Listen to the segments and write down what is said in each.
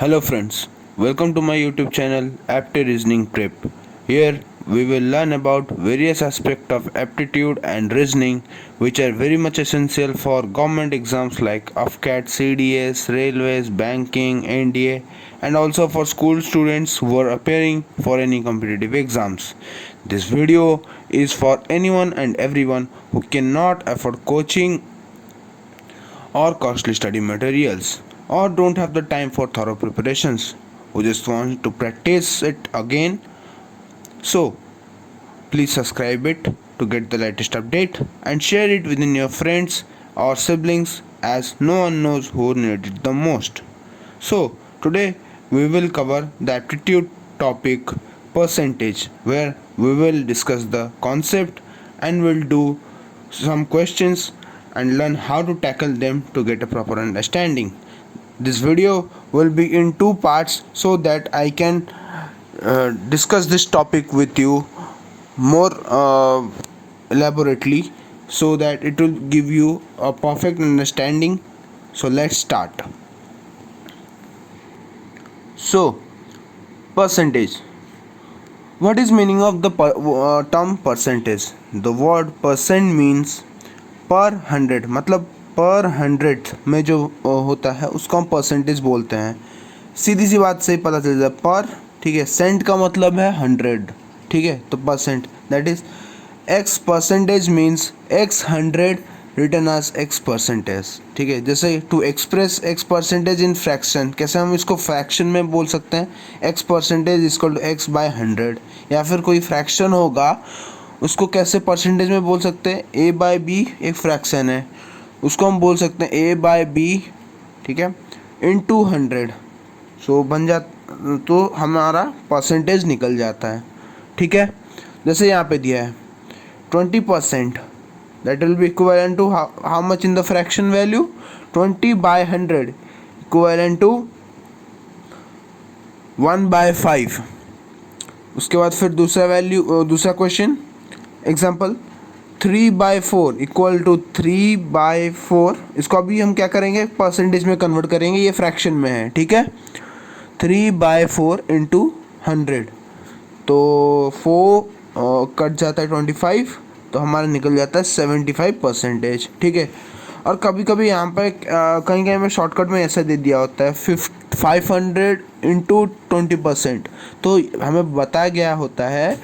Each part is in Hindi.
Hello friends, welcome to my YouTube channel Aptitude Reasoning Prep. Here we will learn about various aspects of aptitude and reasoning which are very much essential for government exams like AFCAT, CDS, railways, banking, NDA and also for school students who are appearing for any competitive exams. This video is for anyone and everyone who cannot afford coaching or costly study materials or don't have the time for thorough preparations who just want to practice it again. So please subscribe it to get the latest update and share it within your friends or siblings as no one knows who need it the most. So today we will cover the aptitude topic percentage where we will discuss the concept and will do some questions and learn how to tackle them to get a proper understanding. This video will be in two parts so that I can discuss this topic with you more elaborately so that it will give you a perfect understanding. So let's start. So percentage. What is meaning of the term percentage? The word percent means पर 100 मतलब पर 100 में जो होता है उसको हम परसेंटेज बोलते हैं. सीधी सी बात से पता चल जाए पर, ठीक है. सेंट का मतलब है 100, ठीक है. तो percent that is x percentage means x 100 written as x percentage, ठीक है. जैसे to express x percentage in fraction, कैसे हम इसको फ्रैक्शन में बोल सकते हैं. X percentage equal to x by 100. या फिर कोई फ्रैक्शन होगा उसको कैसे परसेंटेज में बोल सकते हैं. ए बाय बी एक फ्रैक्शन है, उसको हम बोल सकते हैं ए बाय बी, ठीक है, इन 200. सो बन जा तो हमारा परसेंटेज निकल जाता है, ठीक है. जैसे यहाँ पे दिया है 20%, that will be equivalent to how much in the fraction value 20 by 100 equivalent to 1/5. उसके बाद फिर दूसरा क्वेश्चन एग्जाम्पल 3/4 इक्वल टू 3/4. इसको अभी हम क्या करेंगे, परसेंटेज में कन्वर्ट करेंगे, ये फ्रैक्शन में है, ठीक है. 3/4 इंटू 100 तो 4 कट जाता है 25, तो हमारा निकल जाता है 75%, ठीक है. और कभी कभी यहाँ पे कहीं कहीं में शॉर्टकट में ऐसा दे दिया होता है 500 इंटू 20%. तो हमें बताया गया होता है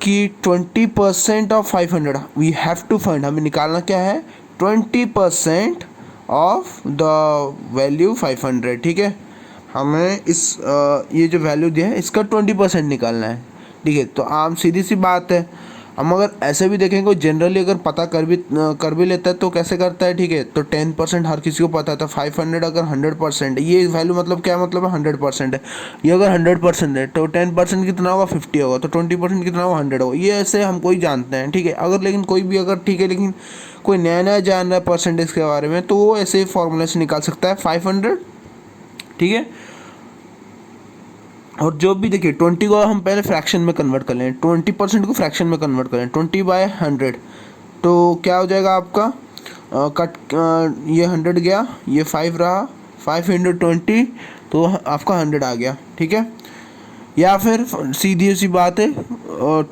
कि 20% of 500 we have to find. हमें निकालना क्या है, 20% ऑफ द वैल्यू 500, ठीक है. हमें इस ये जो वैल्यू दिया है इसका 20% निकालना है, ठीक है. तो आम सीधी सी बात है. हम अगर ऐसे भी देखेंगे जनरली अगर पता कर भी लेता है तो कैसे करता है, ठीक है. तो 10% हर किसी को पता था. 500 अगर 100% है, ये वैल्यू मतलब क्या मतलब है 100% है. ये अगर 100% है तो 10% कितना होगा 50 होगा, तो 20% कितना होगा 100 होगा. ये ऐसे हम कोई जानते हैं, ठीक है. अगर लेकिन कोई भी अगर, ठीक है, लेकिन कोई नया जान रहा है परसेंटेज के बारे में तो वो ऐसे फॉर्मूला से निकाल सकता है 500, ठीक है. और जो भी देखिए 20 को हम पहले फ्रैक्शन में कन्वर्ट कर लें, 20% को फ्रैक्शन में कन्वर्ट करें 20/100, तो क्या हो जाएगा आपका ये 100 गया, ये 5 रहा, 5 इंटू 20 तो आपका 100 आ गया, ठीक है. या फिर सीधी सी बात है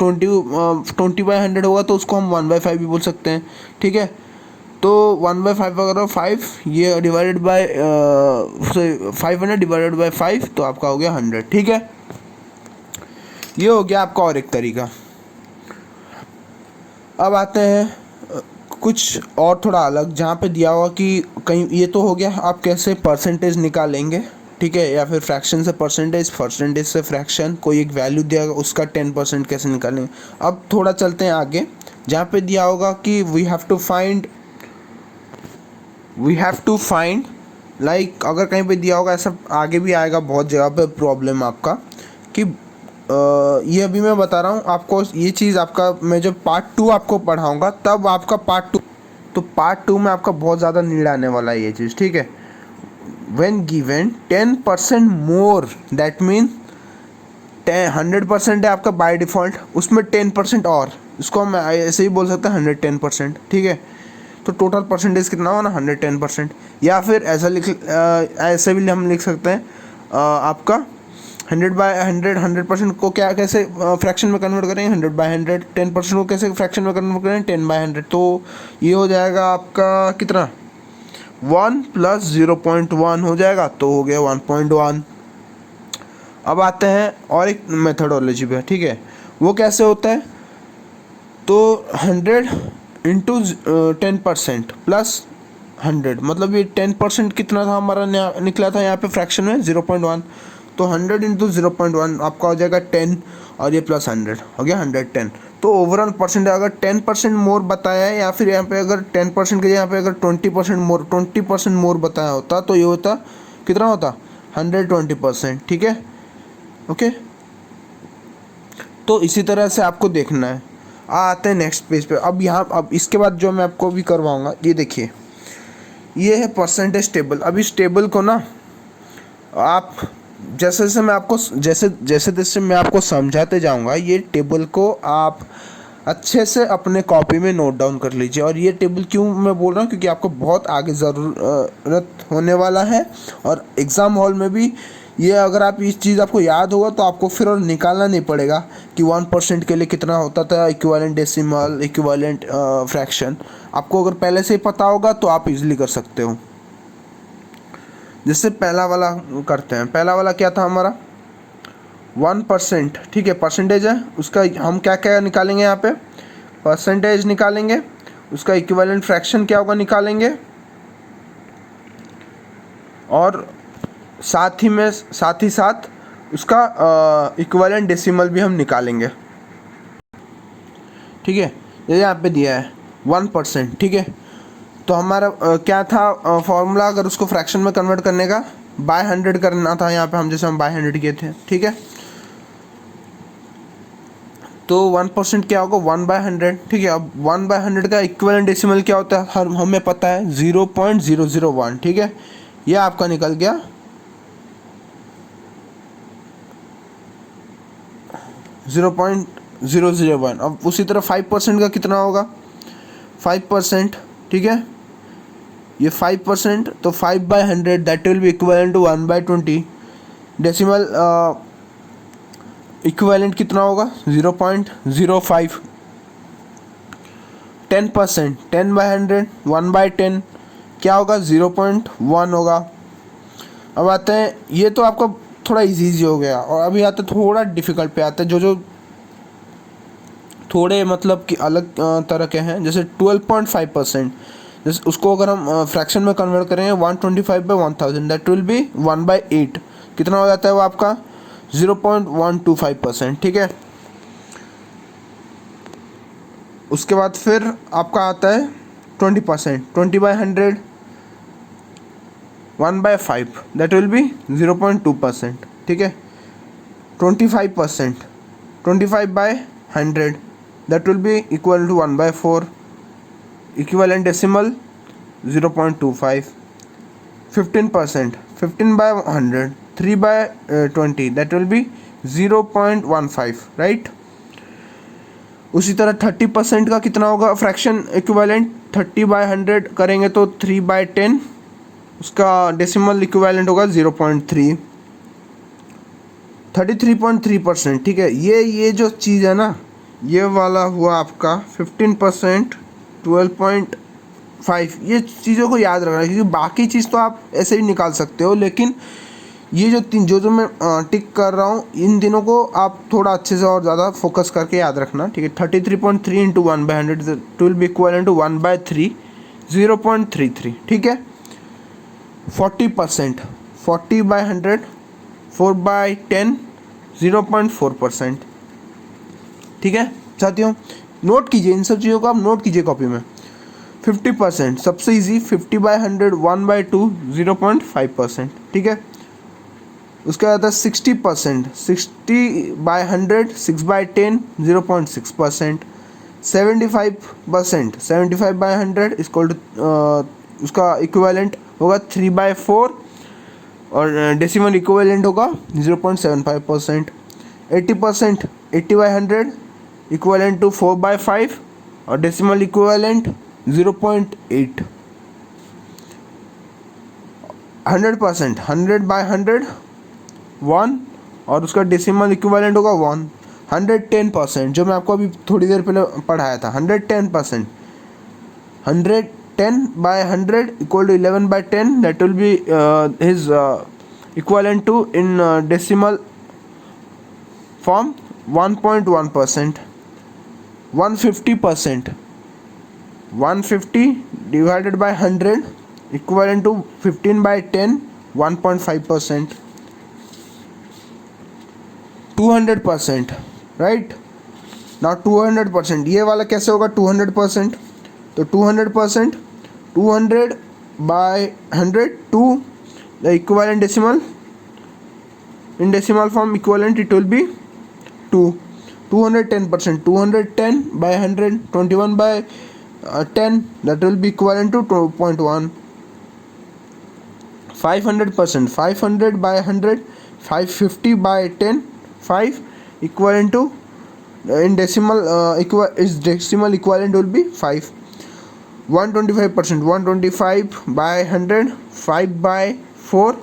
20/100 होगा तो उसको हम 1/5 भी बोल सकते हैं, ठीक है. तो 1/5 अगर 5 ये डिवाइडेड बाय 500 डिवाइडेड बाय 5 तो आपका हो गया 100, ठीक है. ये हो गया आपका और एक तरीका. अब आते हैं कुछ और थोड़ा अलग, जहाँ पे दिया हुआ कि कहीं ये तो हो गया आप कैसे परसेंटेज निकालेंगे, ठीक है, या फिर फ्रैक्शन से परसेंटेज, परसेंटेज से फ्रैक्शन, कोई एक वैल्यू दिया उसका 10% कैसे निकालेंगे. अब थोड़ा चलते हैं आगे, जहाँ पे दिया होगा कि we have to find like, अगर कहीं पे दिया होगा, ऐसा आगे भी आएगा बहुत जगह पे प्रॉब्लम आपका कि ये अभी मैं बता रहा हूँ आपको ये चीज़. आपका मैं जब पार्ट 2 आपको पढ़ाऊँगा तब आपका पार्ट 2, तो पार्ट 2 में आपका बहुत ज़्यादा नीड आने वाला है ये चीज़, ठीक है. When given 10% more, that mean 100% है आपका बाय डिफ़ॉल्ट, उसमें 10% और, इसको हम ऐसे ही बोल सकते हैं 110%, ठीक है. तो टोटल परसेंटेज कितना होगा ना 110%. या फिर ऐसा भी हम लिख सकते हैं आपका 100/100 को क्या कैसे फ्रैक्शन में कन्वर्ट करेंगे, 100/100, 10% को कैसे फ्रैक्शन में कन्वर्ट करेंगे, 10/100। तो ये हो जाएगा आपका कितना, 1 + 0.1 हो जाएगा, तो हो गया 1.1। अब आते हैं और एक मेथडोलॉजी पे, ठीक है, वो कैसे होता है, तो 100 इंटू 10% प्लस 100, मतलब ये 10% कितना था हमारा निकला था यहाँ पे फ्रैक्शन में 0.1, तो 100 इंटू 0.1 आपका हो जाएगा 10, और ये प्लस 100 हो गया 110। तो ओवरऑल परसेंट अगर 10% मोर बताया है, या फिर यहाँ पे अगर 10% के यहाँ पे अगर 20% मोर बताया होता, तो ये होता कितना होता 120%, ठीक है, ओके। तो इसी तरह से आपको देखना है। आते हैं नेक्स्ट पेज पे। अब इसके बाद जो मैं आपको भी करवाऊँगा, ये देखिए, ये है परसेंटेज टेबल। अब इस टेबल को ना आप जैसे मैं आपको समझाते जाऊंगा, ये टेबल को आप अच्छे से अपने कॉपी में नोट डाउन कर लीजिए। और ये टेबल क्यों मैं बोल रहा हूँ, क्योंकि आपको बहुत आगे ज़रूरत होने वाला है, और एग्ज़ाम हॉल में भी ये अगर आप इस चीज़ आपको याद होगा तो आपको फिर और निकालना नहीं पड़ेगा कि 1% के लिए कितना होता था इक्विवेलेंट डेसिमल, इक्विवेलेंट फ्रैक्शन। आपको अगर पहले से ही पता होगा तो आप इजीली कर सकते हो। जैसे पहला वाला करते हैं। पहला वाला क्या था हमारा, 1%, ठीक है, परसेंटेज है, उसका हम क्या क्या निकालेंगे, यहाँ पे परसेंटेज निकालेंगे, उसका इक्विवेलेंट फ्रैक्शन क्या होगा निकालेंगे, और साथ ही साथ उसका इक्विवेलेंट डेसिमल भी हम निकालेंगे, ठीक है। ये यहाँ पे दिया है 1%, ठीक है। तो हमारा क्या था फॉर्मूला, अगर उसको फ्रैक्शन में कन्वर्ट करने का, बाय 100 करना था यहाँ पे, हम जैसे हम बाय 100 किए थे, ठीक है। तो 1% क्या होगा 1/100, ठीक है। अब 1/100 का इक्विवेलेंट डेसिमल क्या होता है, हमें पता है 0.001, ठीक है। यह आपका निकल गया 0.001। अब उसी तरह 5% का कितना होगा, 5%, ठीक है, ये 5%, तो 5/100 that will be equivalent to 1/20। Decimal equivalent कितना होगा 0.05। 10%, 10/100, 1/10 क्या होगा 0.1 होगा। अब आते हैं, ये तो आपका थोड़ा इजी हो गया, और अभी आते थोड़ा डिफिकल्ट पे आते हैं, जो थोड़े मतलब कि अलग तरह के हैं। जैसे 12.5%, जैसे उसको अगर हम फ्रैक्शन में कन्वर्ट करेंगे 125/1000 दैट विल बी 1/8, कितना हो जाता है वो आपका 0.125%, ठीक है। उसके बाद फिर आपका आता है 20%, 20/100, 1/5 दैट विल बी 0.2%, ठीक है। 25%, 25/100 that will be equal to 1/4, equivalent decimal 0.25। 15%, 15/100, 3/20 that will be 0.15, right. उसी तरह 30% का कितना होगा फ्रैक्शन इक्विवेलेंट, 30/100 करेंगे तो 3/10, उसका डेसिमल इक्विवेलेंट होगा 0.3, 33.3%, ठीक है। ये जो चीज़ है ना, ये वाला हुआ आपका 15%, 12.5। ये चीज़ों को याद रखना, क्योंकि बाकी चीज़ तो आप ऐसे ही निकाल सकते हो, लेकिन ये जो मैं टिक कर रहा हूँ, इन दिनों को आप थोड़ा अच्छे से और ज़्यादा फोकस करके याद रखना, ठीक है। 33.3 into 1/100 will be equal to 1/3, 0.33, ठीक है। 40%, 40/100, 4/10, 0.4%, ठीक है साथियों। नोट कीजिए, इन सब चीज़ों को आप नोट कीजिए कॉपी में। 50%, सबसे इजी, 50/100, 1/2, 0.5%, ठीक है। उसके बाद 60%, 60/100, 6/10, 0.6%। 75%, 75/100 इक्वल टू उसका इक्विवेलेंट होगा 3/4, और डेसिमल इक्विवेलेंट होगा 0.75%। 80%, 80/100 इक्विवेलेंट टू 4/5, और डेसिमल इक्विवेलेंट 0.8। 100%, 100/100 1 और उसका डेसिमल इक्विवेलेंट होगा 1। 110%, जो मैं आपको अभी थोड़ी देर पहले पढ़ाया था, 110%। 110 by 100 equal to 11 by 10, that will be his equivalent to in decimal form 1.1%. 150%, 150 divided by 100 equivalent to 15 by 10, 1.5%. 200%, right? now 200%, ये वाला कैसे होगा 200%? तो 200%, 200 by 100 to the equivalent decimal, in decimal form equivalent it will be 2. 210%, 210 by 100, 21 by 10, that will be equivalent to 2.1. 500%, 500 by 100, 550 by 10, 5 equivalent to in decimal is decimal equivalent will be 5. 125%, 125 by 100, 5 by 4,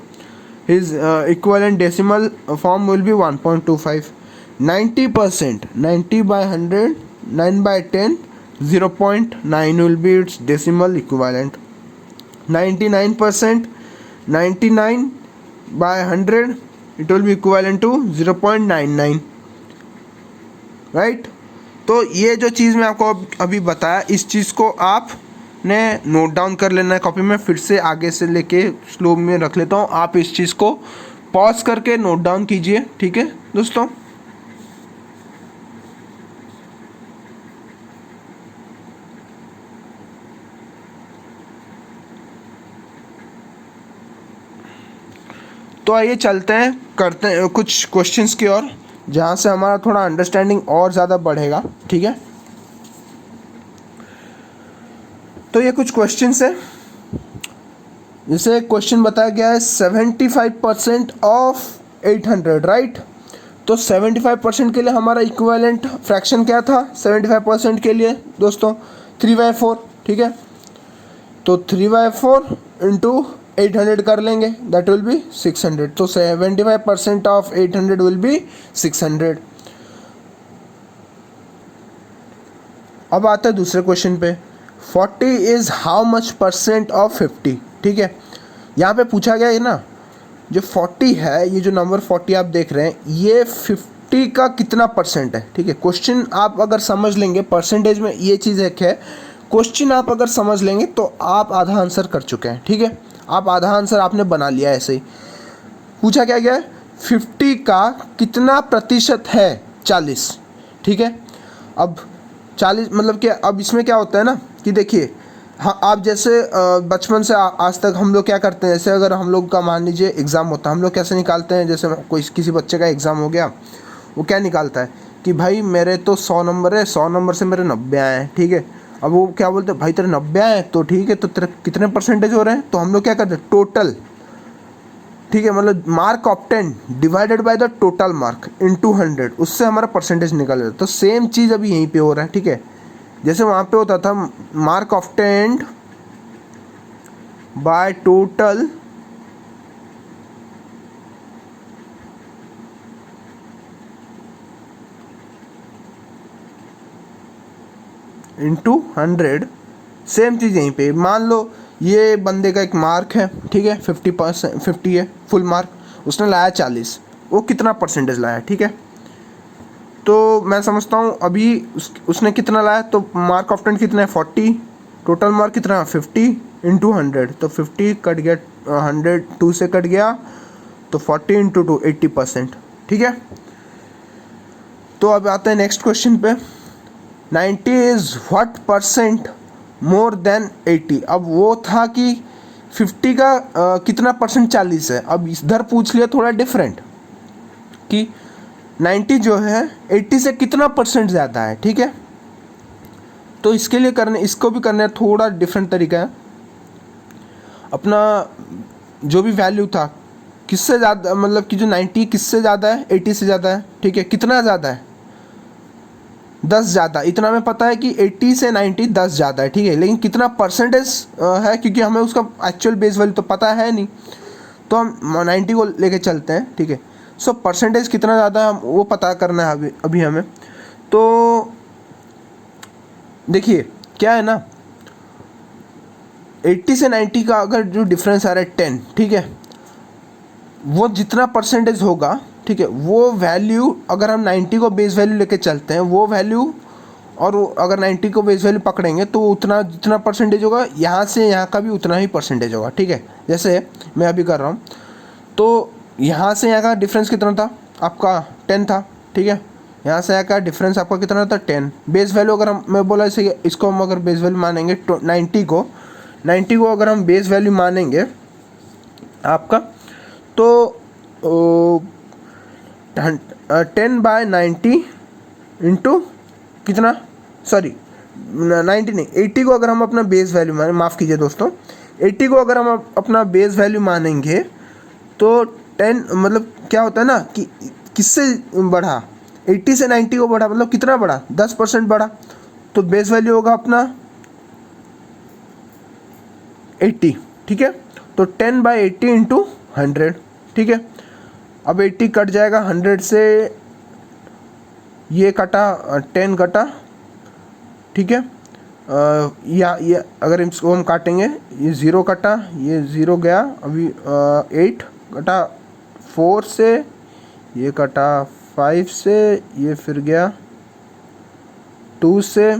his equivalent decimal form will be 1.25. 90%, 90 by 100, 9 by 10, 0.9 will be its decimal equivalent. 99%, 99 by 100, it will be equivalent to 0.99, right? तो ये जो चीज़ मैं आपको अभी बताया, इस चीज़ को आप ने नोट डाउन कर लेना है कॉपी में। फिर से आगे से लेके स्लो में रख लेता हूँ, आप इस चीज़ को पॉज करके नोट डाउन कीजिए, ठीक है दोस्तों? तो आइए चलते हैं, करते हैं कुछ क्वेश्चंस की ओर, जहाँ से हमारा थोड़ा अंडरस्टैंडिंग और ज़्यादा बढ़ेगा, ठीक है? तो ये कुछ क्वेश्चंस है, जैसे क्वेश्चन बताया गया है 75% ऑफ 800, राइट? तो 75% के लिए हमारा इक्विवेलेंट फ्रैक्शन क्या था 75% के लिए दोस्तों? 3/4, ठीक है? तो 3/4 इंटू 800 कर लेंगे, दैट विल बी 600। तो 75% ऑफ 800 विल बी 600। अब आता है दूसरे क्वेश्चन पे, 40 is how much percent of 50, ठीक है? यहाँ पे पूछा गया है ना, जो 40 है, ये जो नंबर 40 आप देख रहे हैं, ये 50 का कितना परसेंट है, ठीक है? क्वेश्चन आप अगर समझ लेंगे, परसेंटेज में ये चीज़ एक है, क्वेश्चन आप अगर समझ लेंगे तो आप आधा आंसर कर चुके हैं, ठीक है? आप आधा आंसर आपने बना लिया है। ऐसे ही पूछा क्या गया है, 50 का कितना प्रतिशत है 40, ठीक है? अब 40 मतलब कि अब इसमें क्या होता है ना कि देखिए, हाँ, आप जैसे बचपन से आज तक हम लोग क्या करते हैं, जैसे अगर हम लोग का मान लीजिए एग्ज़ाम होता है, हम लोग कैसे निकालते हैं, जैसे कोई किसी बच्चे का एग्ज़ाम हो गया, वो क्या निकालता है कि भाई मेरे तो 100 नंबर है, 100 नंबर से मेरे 90 आए हैं, ठीक है? अब वो क्या बोलते हैं, भाई तेरे 90 आए तो ठीक है, तो तेरे कितने परसेंटेज हो रहे हैं? तो हम लोग क्या करते हैं, टोटल, ठीक है, मतलब mark obtain divided by the total mark into 100, उससे हमारा परसेंटेज निकल जाता है। तो सेम चीज़ अभी यहीं पे हो रहा है, ठीक है? जैसे वहाँ पे होता था mark obtained by total into 100, same चीज़ यहीं पे। मान लो ये बंदे का एक मार्क है, ठीक है, 50%, 50 है फुल मार्क, उसने लाया 40, वो कितना परसेंटेज लाया, ठीक है? तो मैं समझता हूँ अभी उसने कितना लाया, तो मार्क ऑफ 10 कितना है 40, टोटल मार्क कितना है 50 इंटू 100, तो 50 कट गया 100 2 से कट गया, तो 40 इंटू 2 80%, ठीक है? तो अब आते हैं नेक्स्ट क्वेश्चन पे, 90 is what percent more than 80। अब वो था कि 50 का कितना परसेंट 40 है, अब इधर पूछ लिया थोड़ा डिफरेंट कि 90 जो है 80 से कितना परसेंट ज़्यादा है, ठीक है? तो इसके लिए करने, इसको भी करने थोड़ा डिफरेंट तरीका है। अपना जो भी वैल्यू था किससे ज़्यादा, मतलब कि जो 90 किससे ज़्यादा है, 80 से ज़्यादा है, ठीक है? कितना ज़्यादा है, 10 ज़्यादा। इतना हमें पता है कि 80 से 90 10 ज़्यादा है, ठीक है? लेकिन कितना परसेंटेज है, क्योंकि हमें उसका एक्चुअल बेस वैल्यू तो पता है नहीं, तो हम 90 को लेके चलते हैं, ठीक है? सो परसेंटेज कितना ज़्यादा हम वो पता करना है अभी हमें। तो देखिए क्या है ना, 80 से 90 का अगर जो डिफरेंस आ रहा है 10, ठीक है, वो जितना परसेंटेज होगा, ठीक है, वो वैल्यू अगर हम 90 को बेस वैल्यू लेके चलते हैं, वो वैल्यू और अगर 90 को बेस वैल्यू पकड़ेंगे तो उतना जितना परसेंटेज होगा यहाँ से यहाँ का भी उतना ही परसेंटेज होगा, ठीक है। जैसे मैं अभी कर रहा हूँ, तो यहाँ से यहाँ का डिफरेंस कितना था आपका 10 था, ठीक है, यहाँ से यहाँ का डिफरेंस आपका कितना था 10। बेस वैल्यू अगर मैं बोला इसे, इसको हम अगर बेस वैल्यू मानेंगे 90 को अगर हम बेस वैल्यू मानेंगे आपका, तो 10/90 इंटू कितना, सॉरी 90 नहीं, 80 को अगर हम अपना बेस वैल्यू माने, माफ़ कीजिए दोस्तों, 80 को अगर हम अपना बेस वैल्यू मानेंगे तो 10 मतलब क्या होता है ना कि किससे बढ़ा, 80 से 90 को बढ़ा, मतलब कितना बढ़ा, 10% बढ़ा, तो बेस वैल्यू होगा अपना 80, ठीक है। तो 10/80 इंटू 100, ठीक है। अब 80 कट जाएगा 100 से, ये कटा 10 कटा, ठीक है, या ये अगर इसको हम काटेंगे, ये 0 कटा, ये 0 गया, अभी 8 कटा 4 से, ये कटा 5 से, ये फिर गया 2 से,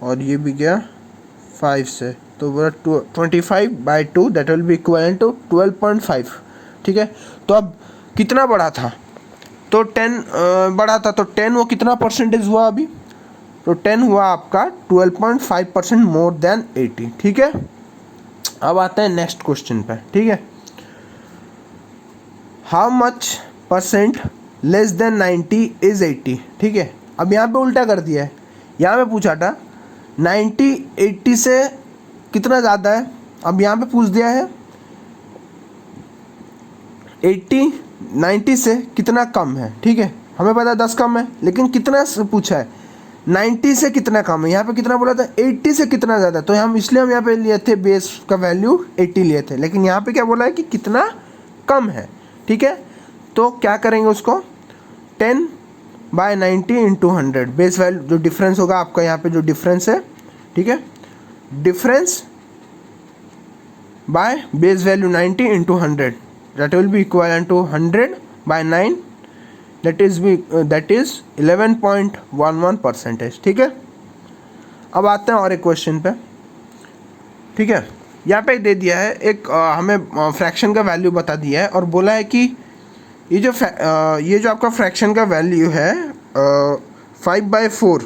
और ये भी गया 5 से, तो बोला 25/2 that will be equal to 12.5, ठीक है। तो अब कितना बढ़ा था, तो 10 बढ़ा था, तो 10 वो कितना परसेंटेज हुआ अभी, तो 10 हुआ आपका 12.5% मोर देन 80, ठीक है। अब आते हैं नेक्स्ट क्वेश्चन पे, ठीक है। How much percent less than 90 is 80, ठीक है। अब यहाँ पे उल्टा कर दिया है, यहाँ पे पूछा था 90 80 से कितना ज़्यादा है, अब यहाँ पे पूछ दिया है 80 90 से कितना कम है, ठीक है। हमें पता है 10 कम है, लेकिन कितना पूछा है, 90 से कितना कम है, यहाँ पे कितना बोला था 80 से कितना ज़्यादा, तो हम इसलिए हम यहाँ पे लिए थे बेस का वैल्यू 80 लिए थे, लेकिन यहाँ पे क्या बोला है कि कितना कम है, ठीक है। तो क्या करेंगे उसको, 10/90 इंटू 100, बेस वैल्यू जो डिफरेंस होगा आपका यहाँ पे जो डिफरेंस है, ठीक है, difference by base value 90 into 100 that will be equivalent to 100/9, that is 11.11%, ठीक है। अब आते हैं और एक क्वेश्चन पे, ठीक है। यहाँ पे दे दिया है एक हमें फ्रैक्शन का वैल्यू बता दिया है और बोला है कि ये जो आपका फ्रैक्शन का वैल्यू है 5/4,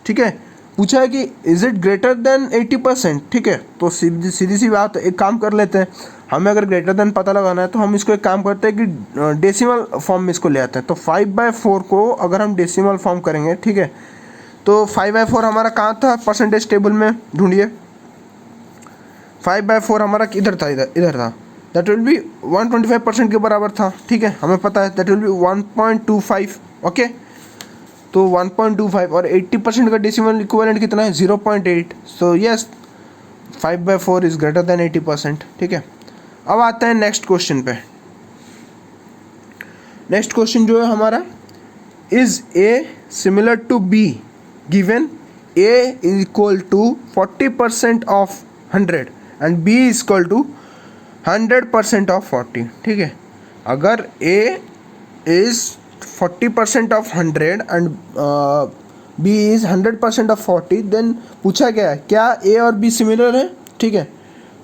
ठीक है, पूछा है कि इज़ इट ग्रेटर देन 80%, ठीक है। तो सीधी सी बात, एक काम कर लेते हैं, हमें अगर ग्रेटर देन पता लगाना है तो हम इसको एक काम करते हैं कि डेसिमल फॉर्म में इसको ले आते हैं। तो 5/4 को अगर हम डेसिमल फॉर्म करेंगे, ठीक है, तो 5/4 हमारा कहाँ था परसेंटेज टेबल में, ढूंढिए। 5/4 हमारा किधर था, इधर था, दैट विल बी 125% के बराबर था, ठीक है, हमें पता है दैट विल बी 1.25, ओके। तो 1.25 और 80% का डेसिमल इक्विवेलेंट कितना है 0.8, so yes 5/4 is greater than 80%, ठीक है। अब आते हैं नेक्स्ट क्वेश्चन पे। नेक्स्ट क्वेश्चन जो है हमारा, is A similar to B given A is equal to 40% of 100 and B is equal to 100% of 40, ठीक है। अगर A is 40% of 100 and B is 100% of 40, then पूछा गया है क्या ए और बी सिमिलर है, ठीक है।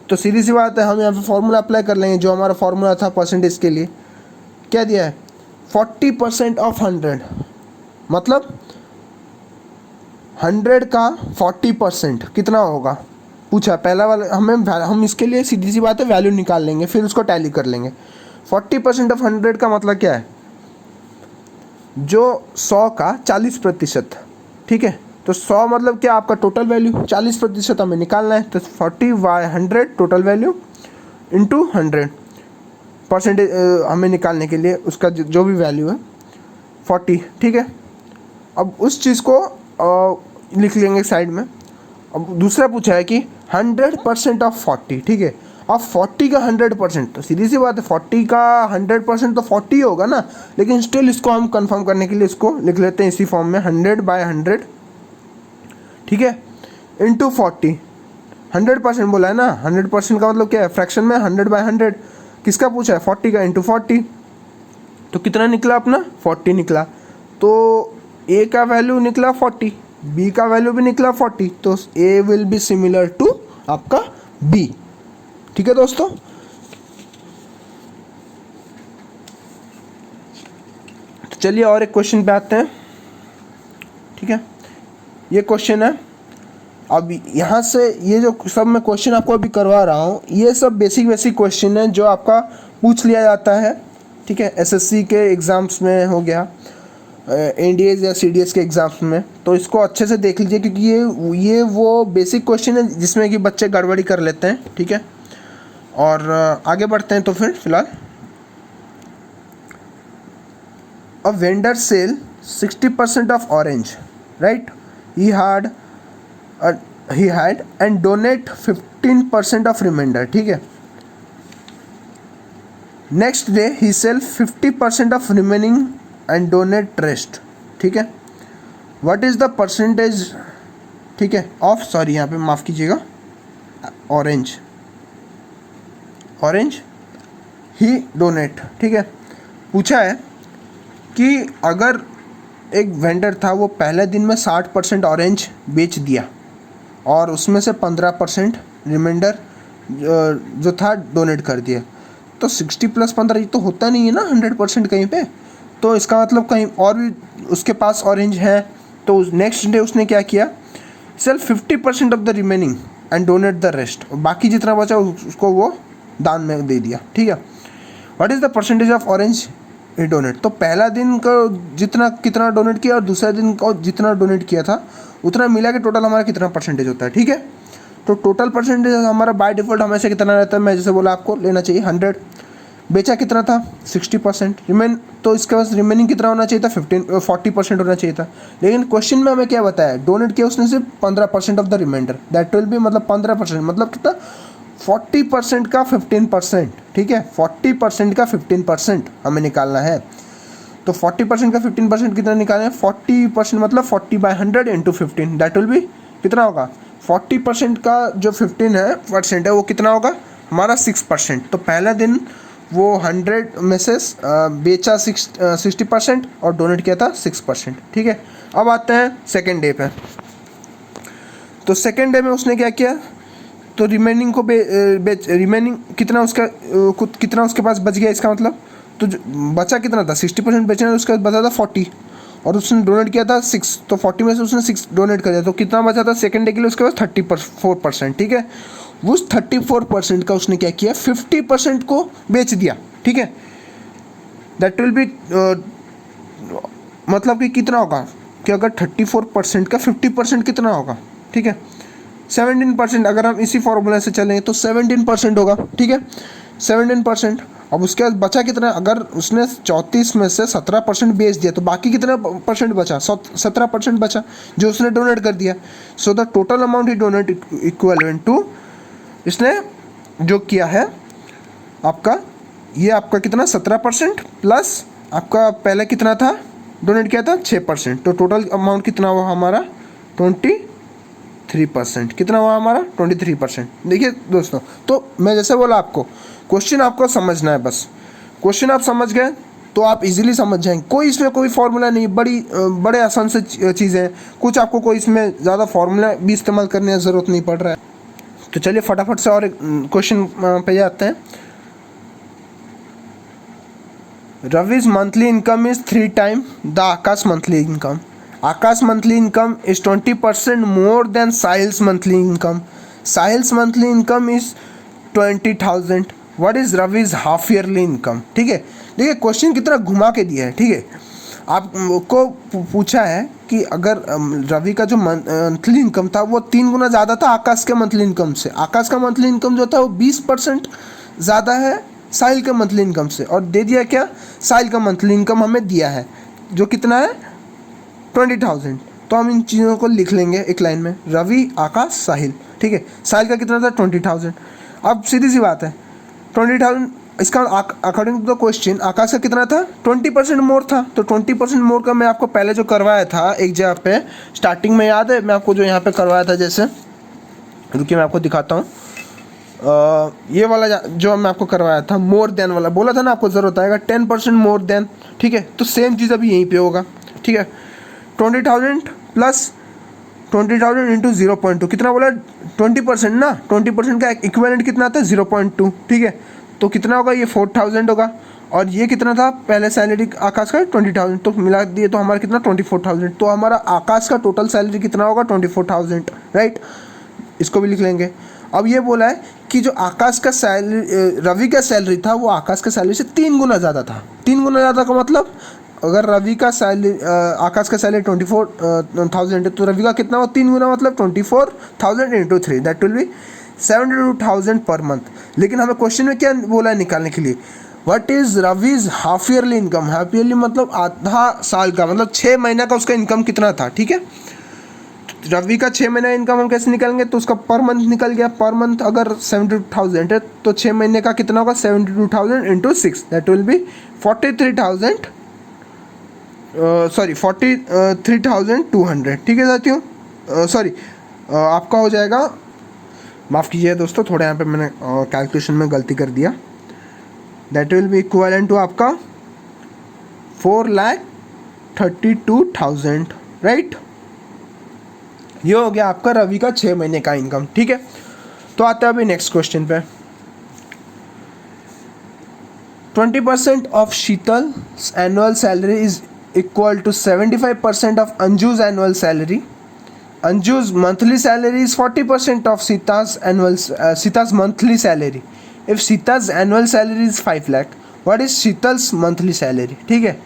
तो सीधी सी बात है, हम यहाँ पे फॉर्मूला अप्लाई कर लेंगे, जो हमारा फॉर्मूला था परसेंटेज के लिए, क्या दिया है 40% ऑफ 100, मतलब 100 का 40% कितना होगा, पूछा पहला वाला। हम इसके लिए सीधी सी बात है वैल्यू निकाल लेंगे, फिर उसको टैली कर लेंगे। 40% ऑफ 100 का मतलब क्या है, जो 100 का 40%, ठीक है। तो 100 मतलब क्या, आपका टोटल वैल्यू 40% हमें निकालना है, तो 40/100 टोटल वैल्यू इंटू 100 परसेंटेज हमें निकालने के लिए उसका जो भी वैल्यू है 40, ठीक है। अब उस चीज़ को लिख लेंगे साइड में। अब दूसरा पूछा है कि 100% ऑफ 40, ठीक है। अब 40 का 100%, तो सीधी सी बात है 40 का 100% तो 40 होगा ना, लेकिन स्टिल इसको हम कंफर्म करने के लिए इसको लिख लेते हैं इसी फॉर्म में 100/100, ठीक है, इंटू 40। 100% बोला है ना, 100% का मतलब क्या है, फ्रैक्शन में 100/100, किसका पूछा है, 40 का, इंटू 40, तो कितना निकला अपना, 40 निकला। तो ए का वैल्यू निकला 40, बी का वैल्यू भी निकला 40, तो ए विल बी सिमिलर टू आपका बी। ठीक है दोस्तों, तो चलिए और एक क्वेश्चन पे आते हैं। ठीक है, ये क्वेश्चन है, अब यहाँ से ये जो सब मैं क्वेश्चन आपको अभी करवा रहा हूँ, ये सब बेसिक क्वेश्चन है जो आपका पूछ लिया जाता है। ठीक है, एसएससी के एग्ज़ाम्स में हो गया, एनडीएस या सीडीएस के एग्ज़ाम्स में, तो इसको अच्छे से देख लीजिए, क्योंकि ये वो बेसिक क्वेश्चन है जिसमें कि बच्चे गड़बड़ी कर लेते हैं। ठीक है, और आगे बढ़ते हैं। तो फिर फिलहाल, a vendor sell 60% of orange, right, he had and donate 15% of remainder। ठीक है, next day he sell 50% of remaining and donate rest. ठीक है, व्हाट इज द परसेंटेज, ठीक है, ऑफ, सॉरी यहाँ पे माफ़ कीजिएगा, ऑरेंज ही डोनेट। ठीक है, पूछा है कि अगर एक वेंडर था, वो पहले दिन में 60% ऑरेंज बेच दिया और उसमें से 15% रिमाइंडर जो था डोनेट कर दिया, तो 60 + 15 ये तो होता नहीं है ना 100% कहीं पे, तो इसका मतलब कहीं और भी उसके पास ऑरेंज है। तो नेक्स्ट डे उसने क्या किया, sell 50% of the remaining and donate the rest, बाकी जितना बचा उसको वो दान में दे दिया। ठीक है, what is the percentage of orange he donate, तो पहला दिन का कितना डोनेट किया और दूसरा दिन का जितना डोनेट किया था उतना मिला के टोटल हमारा कितना परसेंटेज होता है। ठीक है, तो टोटल परसेंटेज हमारा बाय डिफ़ॉल्ट हमेशा कितना रहता है, मैं जैसे बोला आपको लेना चाहिए 100, बेचा कितना था 60%, तो इसके पास रिमेनिंग कितना होना चाहिए था 40% होना चाहिए था। लेकिन क्वेश्चन में हमें क्या बताया, डोनेट किया उसने सिर्फ 15% of the remainder, that will be मतलब 15%, मतलब कितना 40% का 15%। ठीक है, 40% का 15% हमें निकालना है, तो 40% का 15% कितना निकालना है, 40% मतलब 40/100 इंटू 15, दैट विल बी कितना होगा, 40% का जो 15 है परसेंट है वो कितना होगा हमारा 6%। तो पहला दिन वो 100 में से बेचा 60% और डोनेट किया था 6%। ठीक है, अब आते हैं सेकेंड डे पे। तो सेकेंड डे में उसने क्या किया, तो रिमेनिंग को रिमेनिंग कितना उसके पास बच गया, इसका मतलब तो बचा कितना था 60% बेचना, उसके बाद बचा था 40 और उसने डोनेट किया था 6, तो 40 में से उसने 6 डोनेट कर दिया, तो कितना बचा था सेकंड डे के लिए उसके पास 34%। ठीक है, उस 34% का उसने क्या किया 50% को बेच दिया। ठीक है, दैट विल बी मतलब कि कितना होगा कि अगर 34% का 50% कितना होगा, ठीक है 17%, अगर हम इसी फॉर्मूला से चलें तो 17% होगा। ठीक है, 17%। अब उसके बाद बचा कितना, अगर उसने 34 में से 17% बेच दिया तो बाकी कितना परसेंट बचा, 17% बचा जो उसने डोनेट कर दिया। So the total amount he donate equivalent to, इसने जो किया है आपका, ये आपका कितना 17% प्लस आपका पहले कितना था डोनेट किया था 6%, तो टोटल अमाउंट कितना हुआ हमारा 23%। कितना हुआ हमारा 23%। देखिए दोस्तों, तो मैं जैसे बोला आपको क्वेश्चन आपको समझना है, बस क्वेश्चन आप समझ गए तो आप इजीली समझ जाएंगे, कोई इसमें कोई फार्मूला नहीं, बड़े आसान से चीज़ें हैं, कुछ आपको कोई इसमें ज़्यादा फार्मूला भी इस्तेमाल करने की ज़रूरत नहीं पड़ रहा है। तो चलिए फटाफट से और एक क्वेश्चन पे जाते हैं। रवि's monthly income is 3 times the Akash monthly income. Akash monthly income is 20% more than Sahil's monthly income. Sahil's monthly income is 20,000. What is Ravi's half yearly income? ठीक है, देखिए क्वेश्चन कितना घुमा के दिया है। ठीक है, आपको पूछा है कि अगर रवि का जो मंथली इनकम था वो 3 गुना ज़्यादा था आकाश के मंथली इनकम से। आकाश का मंथली इनकम जो था वो 20% ज़्यादा है साहिल के मंथली इनकम से, और दे दिया क्या, साहिल का मंथली इनकम हमें दिया है जो कितना है 20,000। तो हम इन चीज़ों को लिख लेंगे एक लाइन में, रवि आकाश साहिल। ठीक है, साहिल का कितना था 20,000। अब सीधी सी बात है, 20,000 इसका अकॉर्डिंग टू द क्वेश्चन आकाश का कितना था, 20% मोर था। तो 20% मोर का मैं आपको पहले जो करवाया था एक जगह पे स्टार्टिंग में, याद है मैं आपको जो यहाँ पे करवाया था, जैसे रुकिए मैं आपको दिखाता हूँ। ये वाला जो मैं आपको करवाया था मोर देन वाला, बोला था ना आपको ज़रूरत आएगा 10% मोर देन, ठीक है। तो सेम चीज़ अभी यहीं पे होगा, ठीक है। 20,000 प्लस 20,000 इंटू 0.2 कितना बोला, 20% ना, 20% का इक्विवेलेंट कितना था 0.2, ठीक है। तो कितना होगा, ये 4,000 होगा। और ये कितना था पहले सैलरी आकाश का 20,000, तो मिला दिए तो हमारा कितना 24,000। तो हमारा आकाश का टोटल सैलरी कितना होगा 24,000, राइट। इसको भी लिख लेंगे। अब ये बोला है कि जो आकाश का सैलरी, रवि का सैलरी था वो आकाश का सैलरी से 3 गुना ज़्यादा था। 3 गुना ज़्यादा का मतलब अगर रवि का सैलरी, आकाश का सैलरी 24,000 है तो रवि का कितना हो 3 गुना, मतलब 24,000 into 3 that will B 72,000 per month. लेकिन हमें क्वेश्चन में क्या बोला है निकालने के लिए, what is Ravi's half yearly income. Half yearly मतलब आधा साल का, मतलब 6 महीना का उसका इनकम कितना था, ठीक है। रवि का 6 महीना इनकम हम कैसे निकालेंगे, तो उसका पर मंथ निकल गया। पर मंथ अगर 72,000 है तो 6 महीने का कितना होगा 72,000 into 6 that will B 43,000, sorry 43,200, ठीक है साथियों। सॉरी आपका हो जाएगा, माफ़ कीजिए दोस्तों, थोड़ा यहाँ पे मैंने कैलकुलेशन में गलती कर दिया। That will be equivalent to आपका 4,32,000, राइट। ये हो गया आपका रवि का 6 महीने का इनकम, ठीक है। तो आते हैं अभी नेक्स्ट क्वेश्चन पे। 20% of Sheetal annual salary is equal to 75% of Anju's annual salary. Anju's monthly salary is 40% of Sita's monthly salary. If Sita's annual salary is 5 lakh, what is Sheetal's monthly salary, ठीक है।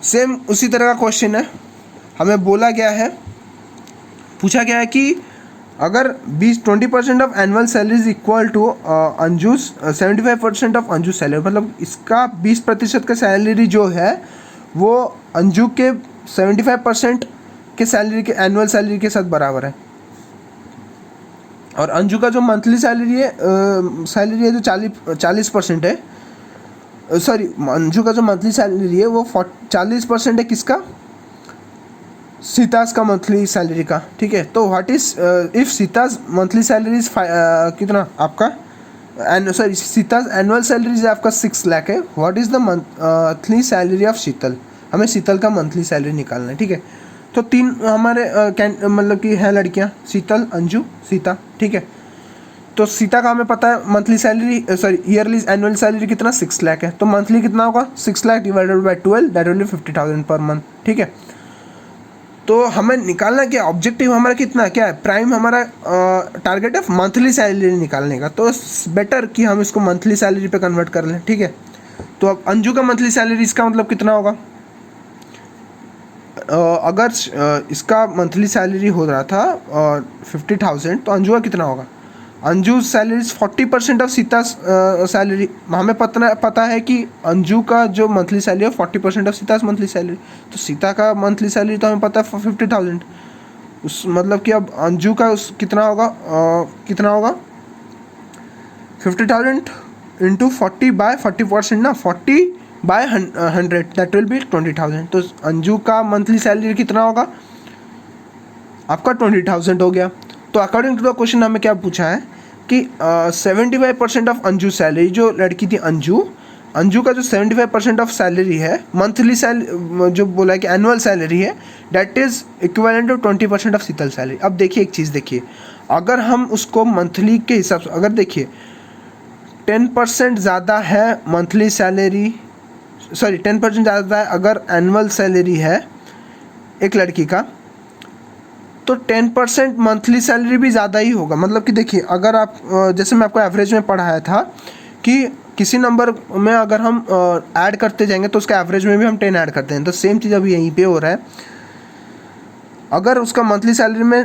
सेम उसी तरह का क्वेश्चन है, हमें बोला गया है, पूछा गया है कि अगर 20% of annual salary is equal to Anju's 75% of Anju's salary, मतलब इसका 20% का सैलरी जो है वो अंजू के 75% के सैलरी के एनुअल सैलरी के साथ बराबर है। और अंजू का जो मंथली सैलरी है जो 40% है, सॉरी अंजू का जो मंथली सैलरी है वो 40% है किसका, सीतास का मंथली सैलरी का, ठीक है। तो what is if Sita's monthly salary is कितना आपका, सॉरी सीतास एनुअल सैलरी आपका 6 लाख है, what is the monthly salary of Sheetal. हमें शीतल का मंथली सैलरी निकालना है, ठीक है। तो 3 हमारे मतलब कि हैं लड़कियां, शीतल, अंजू, सीता, ठीक है। तो सीता का हमें पता है monthly salary, sorry yearly annual salary कितना 6 लाख है, तो मंथली कितना होगा 6 lakh divided by 12 that will B 50,000 per month, ठीक है। तो हमें निकालना क्या, ऑब्जेक्टिव हमारा कितना क्या है, प्राइम हमारा टारगेट है मंथली सैलरी निकालने का, तो बेटर कि हम इसको मंथली सैलरी पे कन्वर्ट कर लें, ठीक है। तो अब अंजू का मंथली सैलरी इसका मतलब कितना होगा, अगर इसका मंथली सैलरी हो रहा था 50,000 तो अंजू का कितना होगा, Anju salary 40% of Sita salary. हमें पता है कि अंजू का जो मंथली सैलरी है 40% ऑफ सीता मंथली सैलरी, तो सीता का मंथली सैलरी तो हमें पता है 50,000, उस मतलब कि अब अंजू का उस कितना होगा, कितना होगा 50,000 इंटू 40/40% ना, 40/100 दैट विल बी 20,000। तो अंजू का मंथली सैलरी कितना होगा आपका 20,000 हो गया। तो अकॉर्डिंग टू द क्वेश्चन हमें क्या पूछा है कि 75% ऑफ अंजू सैलरी, जो लड़की थी अंजू का जो 75% ऑफ सैलरी है मंथली सैलरी, जो बोला है कि एनुअल सैलरी है, that is equivalent to 20% of Sheetal salary. अब देखिए एक चीज़ देखिए, अगर हम उसको मंथली के हिसाब से, अगर देखिए 10% ज़्यादा है मंथली सैलरी, सॉरी 10% ज़्यादा है अगर एनुअल सैलरी है एक लड़की का, तो 10% मंथली सैलरी भी ज़्यादा ही होगा। मतलब कि देखिए अगर आप जैसे मैं आपको एवरेज में पढ़ाया था कि किसी नंबर में अगर हम ऐड करते जाएंगे तो उसका एवरेज में भी हम 10 ऐड करते हैं, तो सेम चीज़ अभी यहीं पे हो रहा है। अगर उसका मंथली सैलरी में